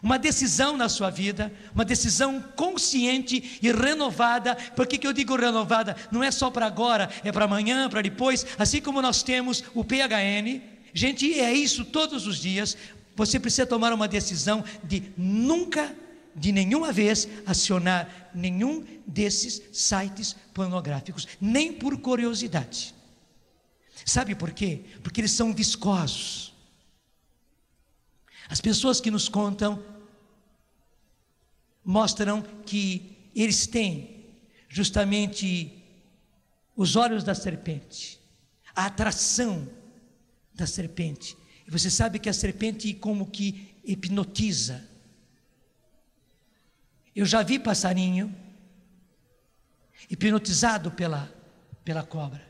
uma decisão na sua vida, uma decisão consciente e renovada. Por que eu digo renovada? Não é só para agora, é para amanhã, para depois, assim como nós temos o PHN, gente, é isso todos os dias. Você precisa tomar uma decisão de nunca, de nenhuma vez, acionar nenhum desses sites pornográficos, nem por curiosidade. Sabe por quê? Porque eles são viscosos. As pessoas que nos contam mostram que eles têm justamente os olhos da serpente, a atração da serpente. E você sabe que a serpente como que hipnotiza. Eu já vi passarinho hipnotizado pela cobra.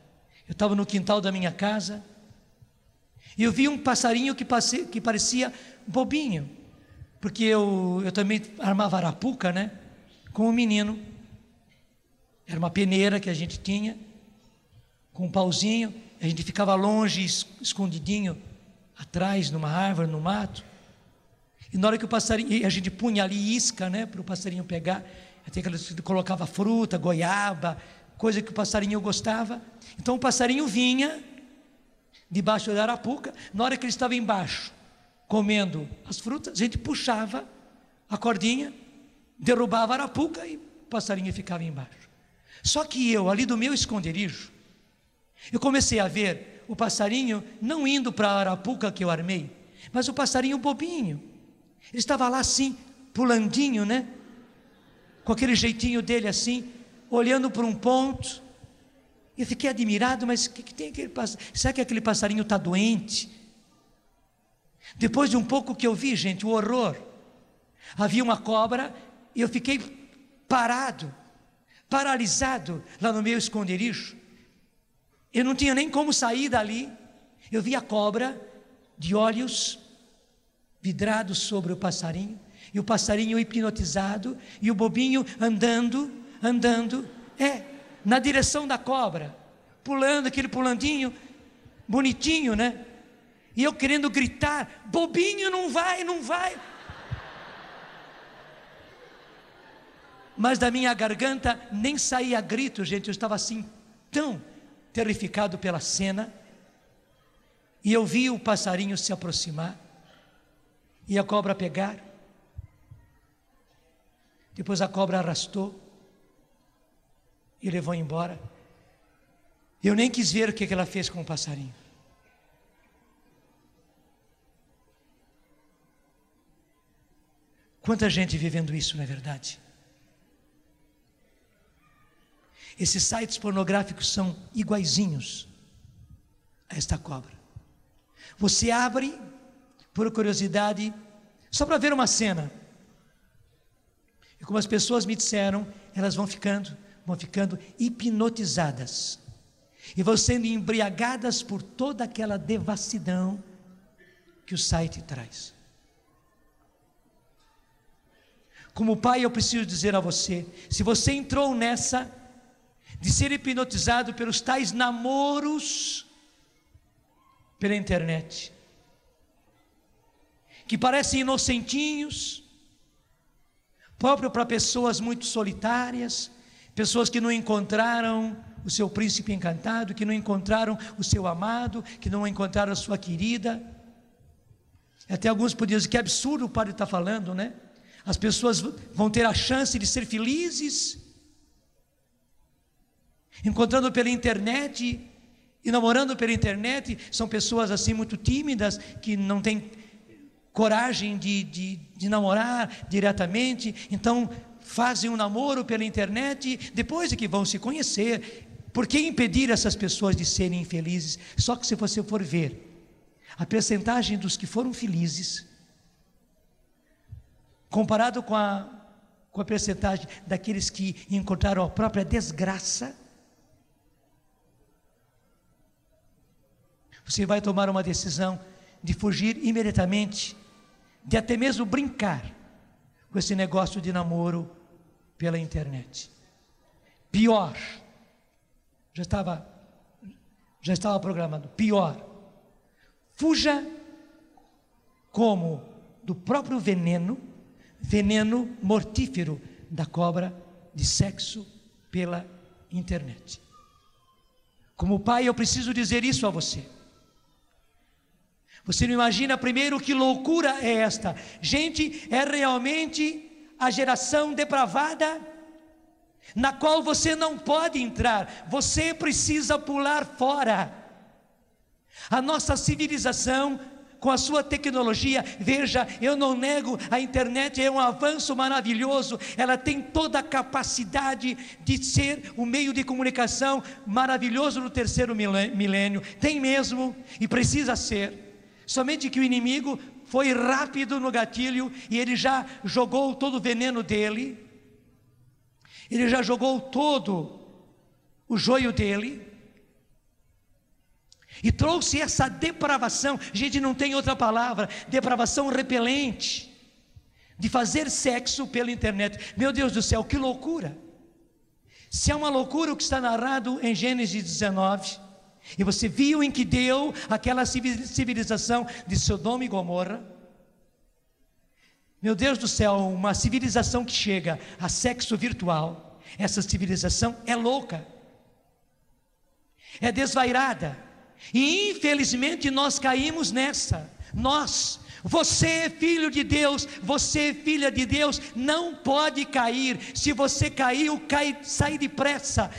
Eu estava no quintal da minha casa E eu vi um passarinho que parecia bobinho, porque eu também armava arapuca, né? Com um menino. Era uma peneira que a gente tinha, com um pauzinho. A gente ficava longe, escondidinho, atrás, numa árvore, no mato. E na hora que o passarinho, a gente punha ali isca, né? Para o passarinho pegar. Até que ele colocava fruta, goiaba, coisa que o passarinho gostava. Então o passarinho vinha debaixo da arapuca. Na hora que ele estava embaixo, comendo as frutas, a gente puxava a cordinha, derrubava a arapuca e o passarinho ficava embaixo. Só que eu, ali do meu esconderijo, eu comecei a ver o passarinho não indo para a arapuca que eu armei, mas o passarinho bobinho. Ele estava lá assim, pulandinho, né? Com aquele jeitinho dele assim, olhando para um ponto. Eu fiquei admirado, mas o que tem aquele passarinho? Será que aquele passarinho está doente? Depois de um pouco que eu vi, gente, o horror. Havia uma cobra e eu fiquei paralisado lá no meu esconderijo. Eu não tinha nem como sair dali. Eu vi a cobra de olhos vidrados sobre o passarinho, e o passarinho hipnotizado, e o bobinho andando, na direção da cobra, pulando, aquele pulandinho, bonitinho, né? E eu querendo gritar, bobinho, não vai. Mas da minha garganta nem saía grito, gente, eu estava assim, tão terrificado pela cena. E eu vi o passarinho se aproximar, e a cobra pegar. Depois a cobra arrastou e levou embora. Eu nem quis ver o que ela fez com o passarinho. Quanta gente vivendo isso, não é verdade? Esses sites pornográficos são iguaizinhos a esta cobra. Você abre por curiosidade, só para ver uma cena. E como as pessoas me disseram, elas vão ficando hipnotizadas. E vão sendo embriagadas por toda aquela devassidão que o site traz. Como pai, eu preciso dizer a você, se você entrou nessa de ser hipnotizado pelos tais namoros pela internet, que parecem inocentinhos, próprio para pessoas muito solitárias, pessoas que não encontraram o seu príncipe encantado, que não encontraram o seu amado, que não encontraram a sua querida. Até alguns podiam dizer que absurdo o padre está falando, né? As pessoas vão ter a chance de ser felizes encontrando pela internet e namorando pela internet. São pessoas assim muito tímidas, que não têm coragem de namorar diretamente, então fazem um namoro pela internet, depois é que vão se conhecer. Por que impedir essas pessoas de serem felizes? Só que se você for ver a percentagem dos que foram felizes, comparado com a percentagem daqueles que encontraram a própria desgraça, você vai tomar uma decisão de fugir imediatamente, de até mesmo brincar com esse negócio de namoro pela internet. Pior, já estava programado, pior, fuja como do próprio veneno mortífero da cobra de sexo pela internet. Como pai, eu preciso dizer isso a você. Você não imagina primeiro que loucura é esta. Gente, é realmente a geração depravada na qual você não pode entrar. Você precisa pular fora. A nossa civilização, com a sua tecnologia, veja, eu não nego, a internet é um avanço maravilhoso, ela tem toda a capacidade de ser um meio de comunicação maravilhoso no terceiro milênio, tem mesmo, e precisa ser. Somente que o inimigo foi rápido no gatilho, e ele já jogou todo o veneno dele, ele já jogou todo o joio dele, E trouxe essa depravação, gente, não tem outra palavra, depravação repelente, de fazer sexo pela internet. Meu Deus do céu, que loucura! Se é uma loucura o que está narrado em Gênesis 19, e você viu em que deu aquela civilização de Sodoma e Gomorra, meu Deus do céu, uma civilização que chega a sexo virtual, essa civilização é louca, é desvairada, e infelizmente nós caímos nessa. Você é filho de Deus, você é filha de Deus, não pode cair. Se você caiu, sai depressa,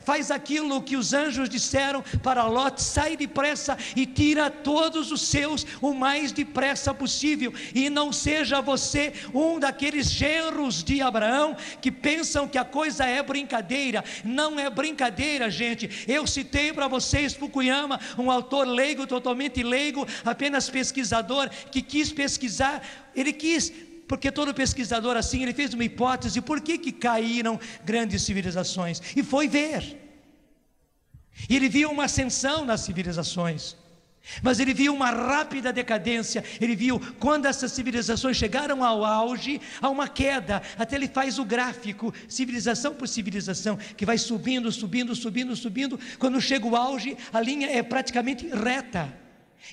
faz aquilo que os anjos disseram para Lot, sai depressa e tira todos os seus o mais depressa possível, e não seja você um daqueles genros de Abraão que pensam que a coisa é brincadeira. Não é brincadeira, gente. Eu citei para vocês Fukuyama, um autor leigo, totalmente leigo, apenas pesquisador, que quis pesquisar. Ele quis, porque todo pesquisador assim, ele fez uma hipótese, por que caíram grandes civilizações, e foi ver. Ele viu uma ascensão nas civilizações, mas ele viu uma rápida decadência. Ele viu quando essas civilizações chegaram ao auge, a uma queda. Até ele faz o gráfico, civilização por civilização, que vai subindo. Quando chega o auge, a linha é praticamente reta,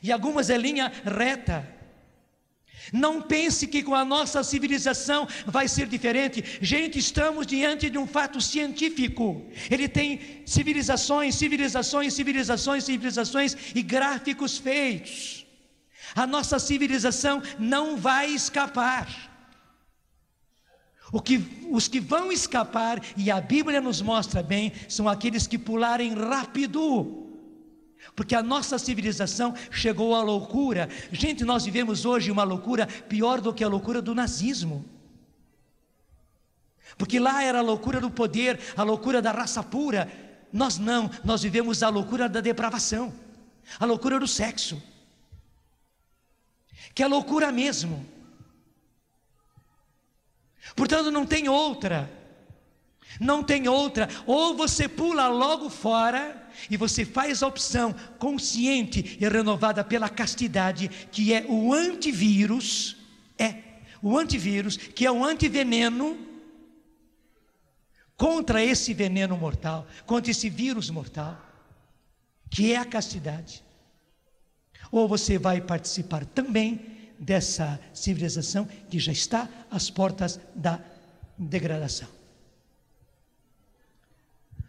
e algumas é linha reta. Não pense que com a nossa civilização vai ser diferente. Gente, estamos diante de um fato científico. Ele tem civilizações e gráficos feitos. A nossa civilização não vai escapar. Os que vão escapar, e a Bíblia nos mostra bem, são aqueles que pularem rápido, porque a nossa civilização chegou à loucura. Gente, nós vivemos hoje uma loucura pior do que a loucura do nazismo, porque lá era a loucura do poder, a loucura da raça pura. Nós não, nós vivemos a loucura da depravação, a loucura do sexo, que é loucura mesmo. Portanto, não tem outra, ou você pula logo fora, e você faz a opção consciente e renovada pela castidade, que é o antivírus, que é um antiveneno contra esse veneno mortal, contra esse vírus mortal, que é a castidade. Ou você vai participar também dessa civilização que já está às portas da degradação.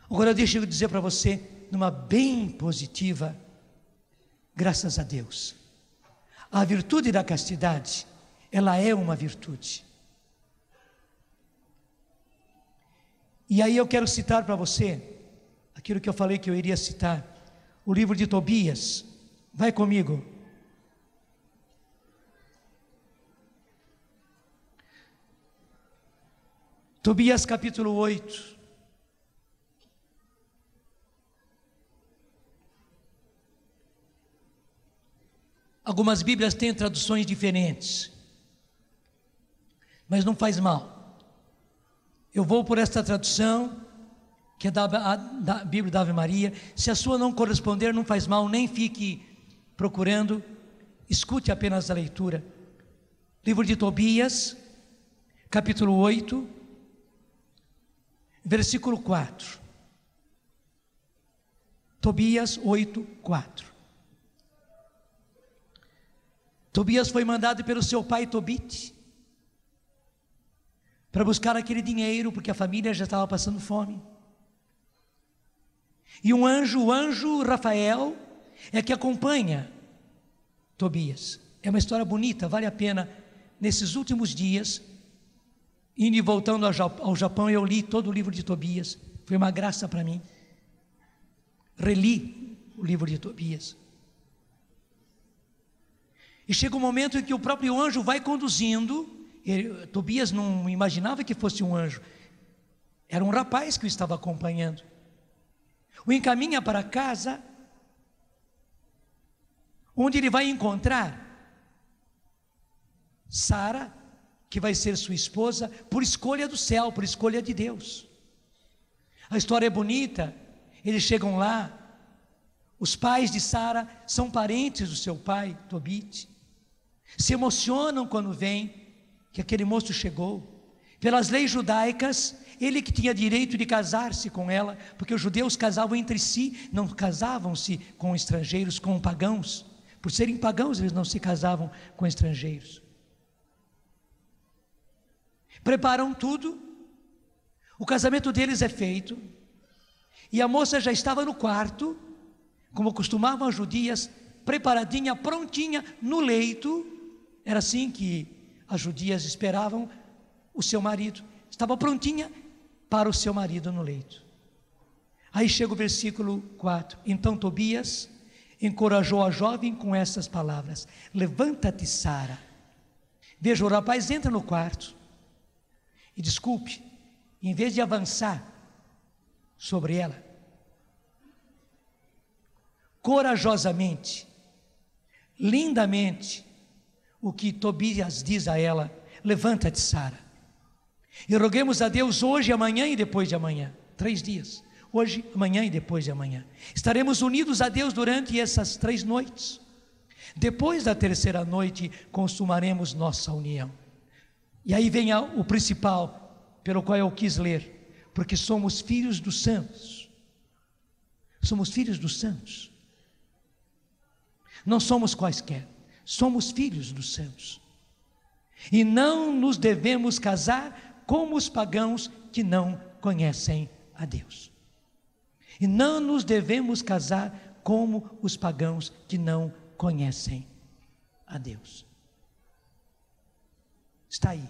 Agora deixa eu dizer para você, numa bem positiva, graças a Deus, a virtude da castidade, ela é uma virtude. E aí eu quero citar para você aquilo que eu falei que eu iria citar, o livro de Tobias. Vai comigo. Tobias capítulo 8. Algumas Bíblias têm traduções diferentes, mas não faz mal. Eu vou por esta tradução, que é da Bíblia da Ave Maria. Se a sua não corresponder, não faz mal, nem fique procurando, escute apenas a leitura. Livro de Tobias, capítulo 8, versículo 4. Tobias 8, 4. Tobias foi mandado pelo seu pai Tobit para buscar aquele dinheiro, porque a família já estava passando fome. E o anjo Rafael é que acompanha Tobias. É uma história bonita, vale a pena. Nesses últimos dias, indo e voltando ao Japão, eu li todo o livro de Tobias. Foi uma graça para mim. Reli o livro de Tobias. E chega um momento em que o próprio anjo vai conduzindo. Tobias não imaginava que fosse um anjo, era um rapaz que o estava acompanhando. O encaminha para casa, onde ele vai encontrar Sara, que vai ser sua esposa, por escolha do céu, por escolha de Deus. A história é bonita. Eles chegam lá, Os pais de Sara são parentes do seu pai, Tobit. Se emocionam quando veem que aquele moço chegou. Pelas leis judaicas, ele que tinha direito de casar-se com ela, porque os judeus casavam entre si, não casavam-se com estrangeiros, com pagãos. Por serem pagãos, eles não se casavam com estrangeiros. Preparam tudo, o casamento deles é feito, e a moça já estava no quarto, como costumavam as judias, preparadinha, prontinha, no leito. Era assim que as judias esperavam o seu marido, estava prontinha para o seu marido no leito. Aí chega o versículo 4, então Tobias encorajou a jovem com essas palavras: levanta-te, Sara. Veja, o rapaz entra no quarto, e desculpe, em vez de avançar sobre ela, corajosamente, lindamente, o que Tobias diz a ela: levanta-te, Sara, e roguemos a Deus hoje, amanhã e depois de amanhã, 3 dias, hoje, amanhã e depois de amanhã, estaremos unidos a Deus durante essas 3 noites, depois da 3ª noite, consumaremos nossa união. E aí vem o principal, pelo qual eu quis ler, porque somos filhos dos santos, somos filhos dos santos, não somos quaisquer, somos filhos dos santos, e não nos devemos casar como os pagãos que não conhecem a Deus, e não nos devemos casar como os pagãos que não conhecem a Deus. Está aí.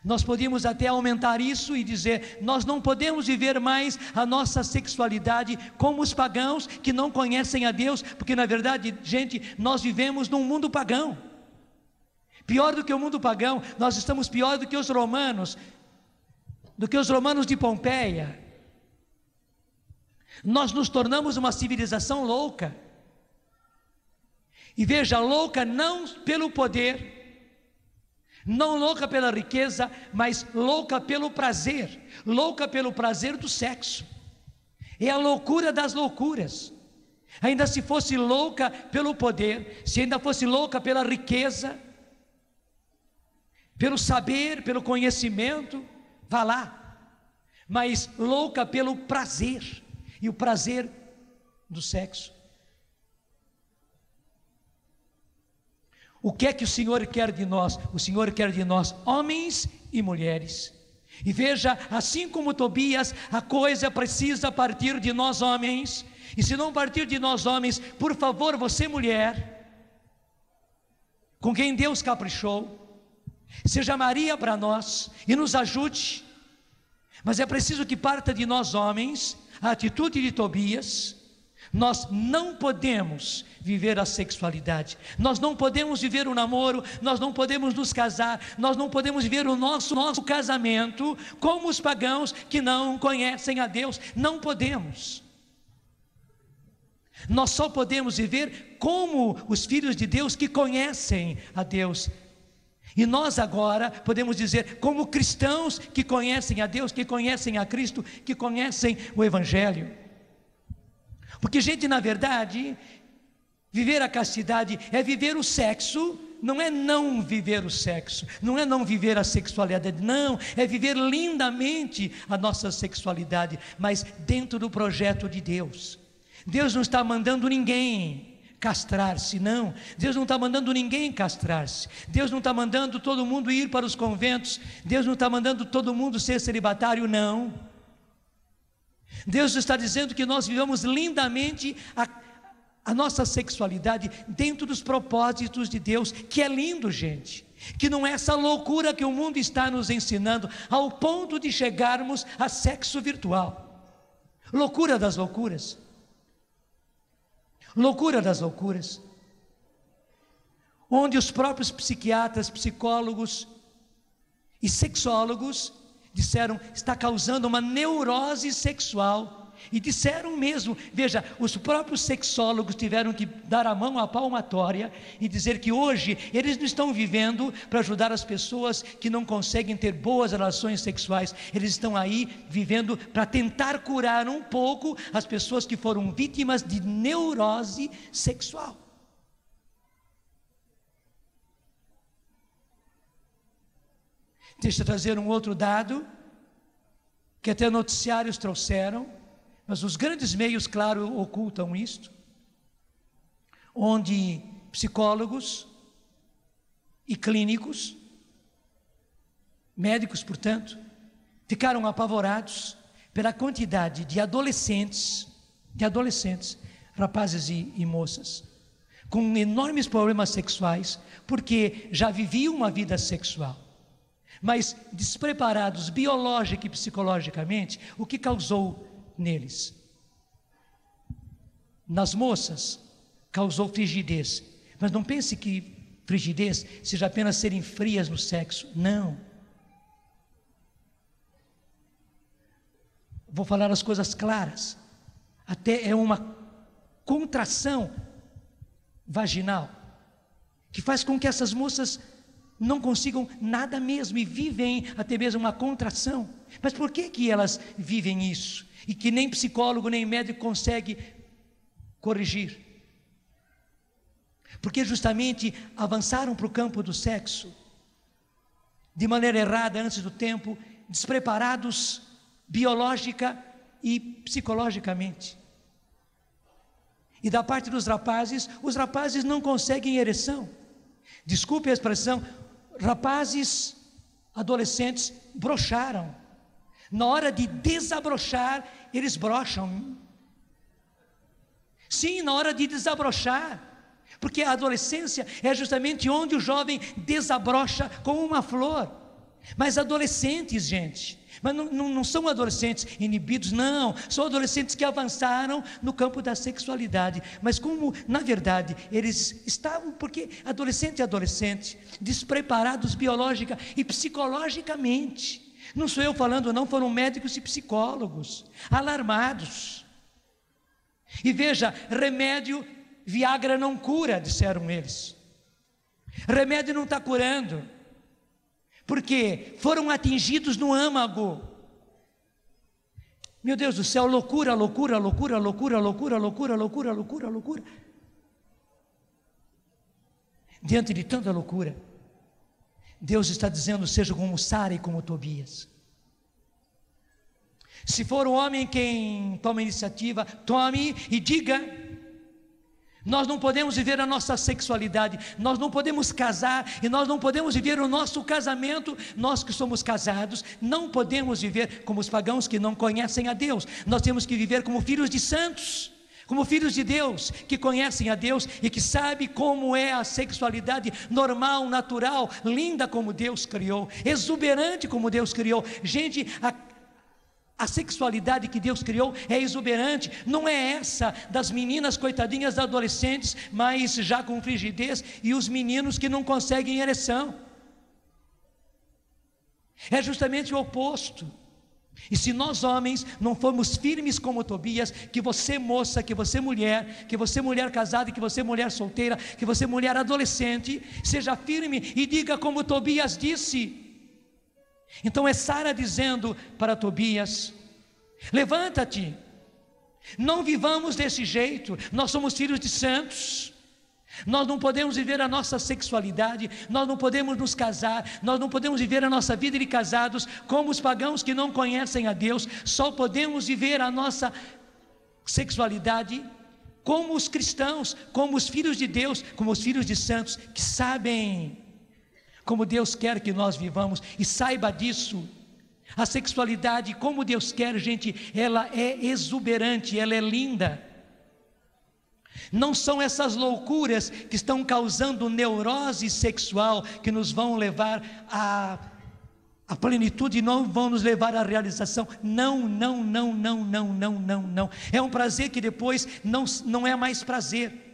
Nós podíamos até aumentar isso e dizer: nós não podemos viver mais a nossa sexualidade como os pagãos que não conhecem a Deus, porque na verdade, gente, nós vivemos num mundo pagão. Pior do que o mundo pagão, nós estamos pior do que os romanos de Pompeia. Nós nos tornamos uma civilização louca. E veja, louca não pelo poder, não louca pela riqueza, mas louca pelo prazer do sexo. É a loucura das loucuras. Ainda se fosse louca pelo poder, se ainda fosse louca pela riqueza, pelo saber, pelo conhecimento, vá lá. Mas louca pelo prazer, e o prazer do sexo. O que é que o Senhor quer de nós? O Senhor quer de nós homens e mulheres. E veja, assim como Tobias, a coisa precisa partir de nós homens. E se não partir de nós homens, por favor, você mulher, com quem Deus caprichou, seja Maria para nós e nos ajude. Mas é preciso que parta de nós homens a atitude de Tobias. Nós não podemos viver a sexualidade, nós não podemos viver o namoro, nós não podemos nos casar, nós não podemos viver o nosso casamento como os pagãos que não conhecem a Deus. Não podemos. Nós só podemos viver como os filhos de Deus que conhecem a Deus. E nós agora podemos dizer, como cristãos que conhecem a Deus, que conhecem a Cristo, que conhecem o Evangelho. Porque, gente, na verdade, viver a castidade é viver o sexo, não é não viver o sexo, não é não viver a sexualidade, não, é viver lindamente a nossa sexualidade, mas dentro do projeto de Deus. Deus não está mandando ninguém castrar-se, não. Deus não está mandando ninguém castrar-se. Deus não está mandando todo mundo ir para os conventos. Deus não está mandando todo mundo ser celibatário, não. Deus está dizendo que nós vivamos lindamente a nossa sexualidade dentro dos propósitos de Deus, que é lindo, gente, que não é essa loucura que o mundo está nos ensinando, ao ponto de chegarmos a sexo virtual. Loucura das loucuras. Loucura das loucuras. Onde os próprios psiquiatras, psicólogos e sexólogos disseram: está causando uma neurose sexual E disseram mesmo, veja, os próprios sexólogos tiveram que dar a mão à palmatória e dizer que hoje eles não estão vivendo para ajudar as pessoas que não conseguem ter boas relações sexuais, eles estão aí vivendo para tentar curar um pouco as pessoas que foram vítimas de neurose sexual. Deixa eu trazer um outro dado, que até noticiários trouxeram, mas os grandes meios, claro, ocultam isto, onde psicólogos e clínicos, médicos, portanto, ficaram apavorados pela quantidade de adolescentes, rapazes e moças, com enormes problemas sexuais, porque já viviam uma vida sexual, mas despreparados biológica e psicologicamente. O que causou neles? Nas moças, causou frigidez. Mas não pense que frigidez seja apenas serem frias no sexo. Não. Vou falar as coisas claras. Até é uma contração vaginal que faz com que essas moças não consigam nada mesmo e vivem até mesmo uma contração. Mas por que elas vivem isso? E que nem psicólogo nem médico consegue corrigir? Porque justamente avançaram para o campo do sexo de maneira errada, antes do tempo, despreparados biológica e psicologicamente. E da parte dos rapazes, os rapazes não conseguem ereção. Desculpe a expressão, rapazes, adolescentes, broxaram. Na hora de desabrochar, eles brocham. Sim, na hora de desabrochar, porque a adolescência é justamente onde o jovem desabrocha como uma flor. Mas adolescentes, gente, mas não são adolescentes inibidos, não, são adolescentes que avançaram no campo da sexualidade, mas como na verdade eles estavam, porque adolescente, despreparados biológica e psicologicamente. Não sou eu falando, não, foram médicos e psicólogos alarmados. E veja, remédio, Viagra não cura, disseram eles. Remédio não está curando, porque foram atingidos no âmago. Meu Deus do céu, loucura. Diante de tanta loucura, Deus está dizendo: seja como Sara e como Tobias. Se for o homem quem toma a iniciativa, tome e diga. Nós não podemos viver a nossa sexualidade, nós não podemos casar e nós não podemos viver o nosso casamento. Nós que somos casados não podemos viver como os pagãos que não conhecem a Deus. Nós temos que viver como filhos de santos, como filhos de Deus, que conhecem a Deus e que sabem como é a sexualidade normal, natural, linda como Deus criou, exuberante como Deus criou. Gente, a sexualidade que Deus criou é exuberante, não é essa das meninas coitadinhas adolescentes, mas já com frigidez, e os meninos que não conseguem ereção. É justamente o oposto. E se nós homens não formos firmes como Tobias, que você moça, que você mulher casada, que você mulher solteira, que você mulher adolescente, seja firme e diga como Tobias disse. Então é Sara dizendo para Tobias: levanta-te, não vivamos desse jeito, nós somos filhos de santos, nós não podemos viver a nossa sexualidade, nós não podemos nos casar, nós não podemos viver a nossa vida de casados como os pagãos que não conhecem a Deus. Só podemos viver a nossa sexualidade como os cristãos, como os filhos de Deus, como os filhos de santos, que sabem como Deus quer que nós vivamos. E saiba disso, a sexualidade como Deus quer, gente, ela é exuberante, ela é linda. Não são essas loucuras que estão causando neurose sexual que nos vão levar à plenitude e não vão nos levar à realização. Não. É um prazer que depois não é mais prazer.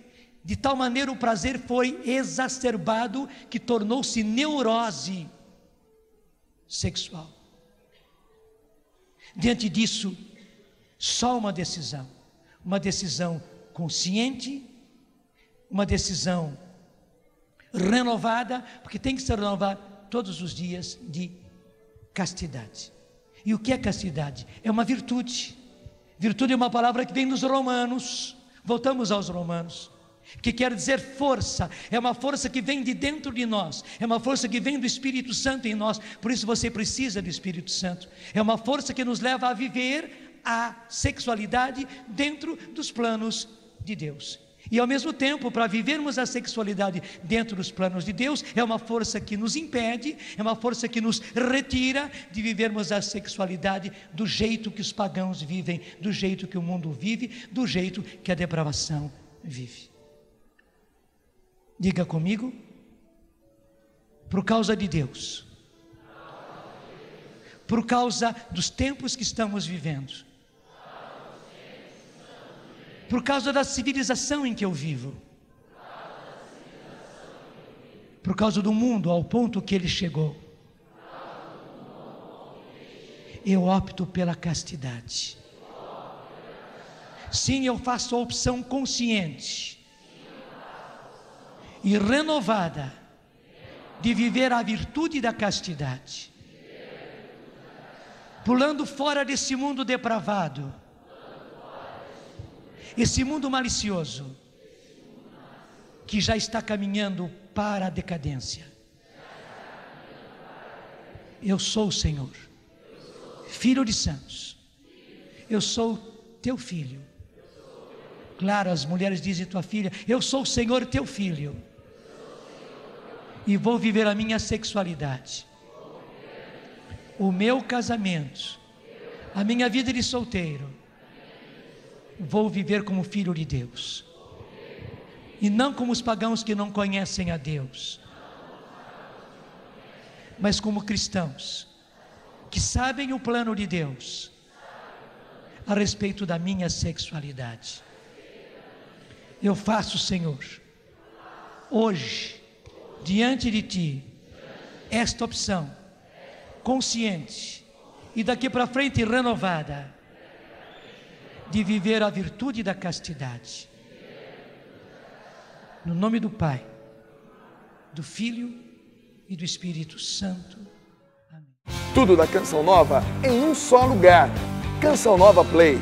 De tal maneira o prazer foi exacerbado que tornou-se neurose sexual. Diante disso, Só uma decisão consciente, uma decisão renovada, porque tem que ser renovada todos os dias, de castidade. E o que é castidade? É uma virtude. Virtude é uma palavra que vem dos Romanos. Voltamos aos Romanos, que quer dizer força. É uma força que vem de dentro de nós, é uma força que vem do Espírito Santo em nós. Por isso você precisa do Espírito Santo. É uma força que nos leva a viver a sexualidade dentro dos planos de Deus. E ao mesmo tempo, para vivermos a sexualidade dentro dos planos de Deus, é uma força que nos impede, é uma força que nos retira de vivermos a sexualidade do jeito que os pagãos vivem, do jeito que o mundo vive, do jeito que a depravação vive. Diga comigo: por causa de Deus, por causa dos tempos que estamos vivendo, por causa da civilização em que eu vivo, por causa do mundo ao ponto que ele chegou, eu opto pela castidade. Sim, eu faço a opção consciente e renovada de viver a virtude da castidade, pulando fora desse mundo depravado, esse mundo malicioso, que já está caminhando para a decadência. Eu sou o Senhor, Filho de santos. Eu sou teu filho. Claro, as mulheres dizem tua filha. Eu sou o Senhor teu filho. E vou viver a minha sexualidade, o meu casamento, a minha vida de solteiro. Vou viver como filho de Deus, e não como os pagãos que não conhecem a Deus, mas como cristãos que sabem o plano de Deus a respeito da minha sexualidade. Eu faço, Senhor, hoje, diante de Ti, esta opção consciente e daqui para frente renovada, de viver a virtude da castidade. No nome do Pai, do Filho e do Espírito Santo. Amém. Tudo da Canção Nova em um só lugar. Canção Nova Play.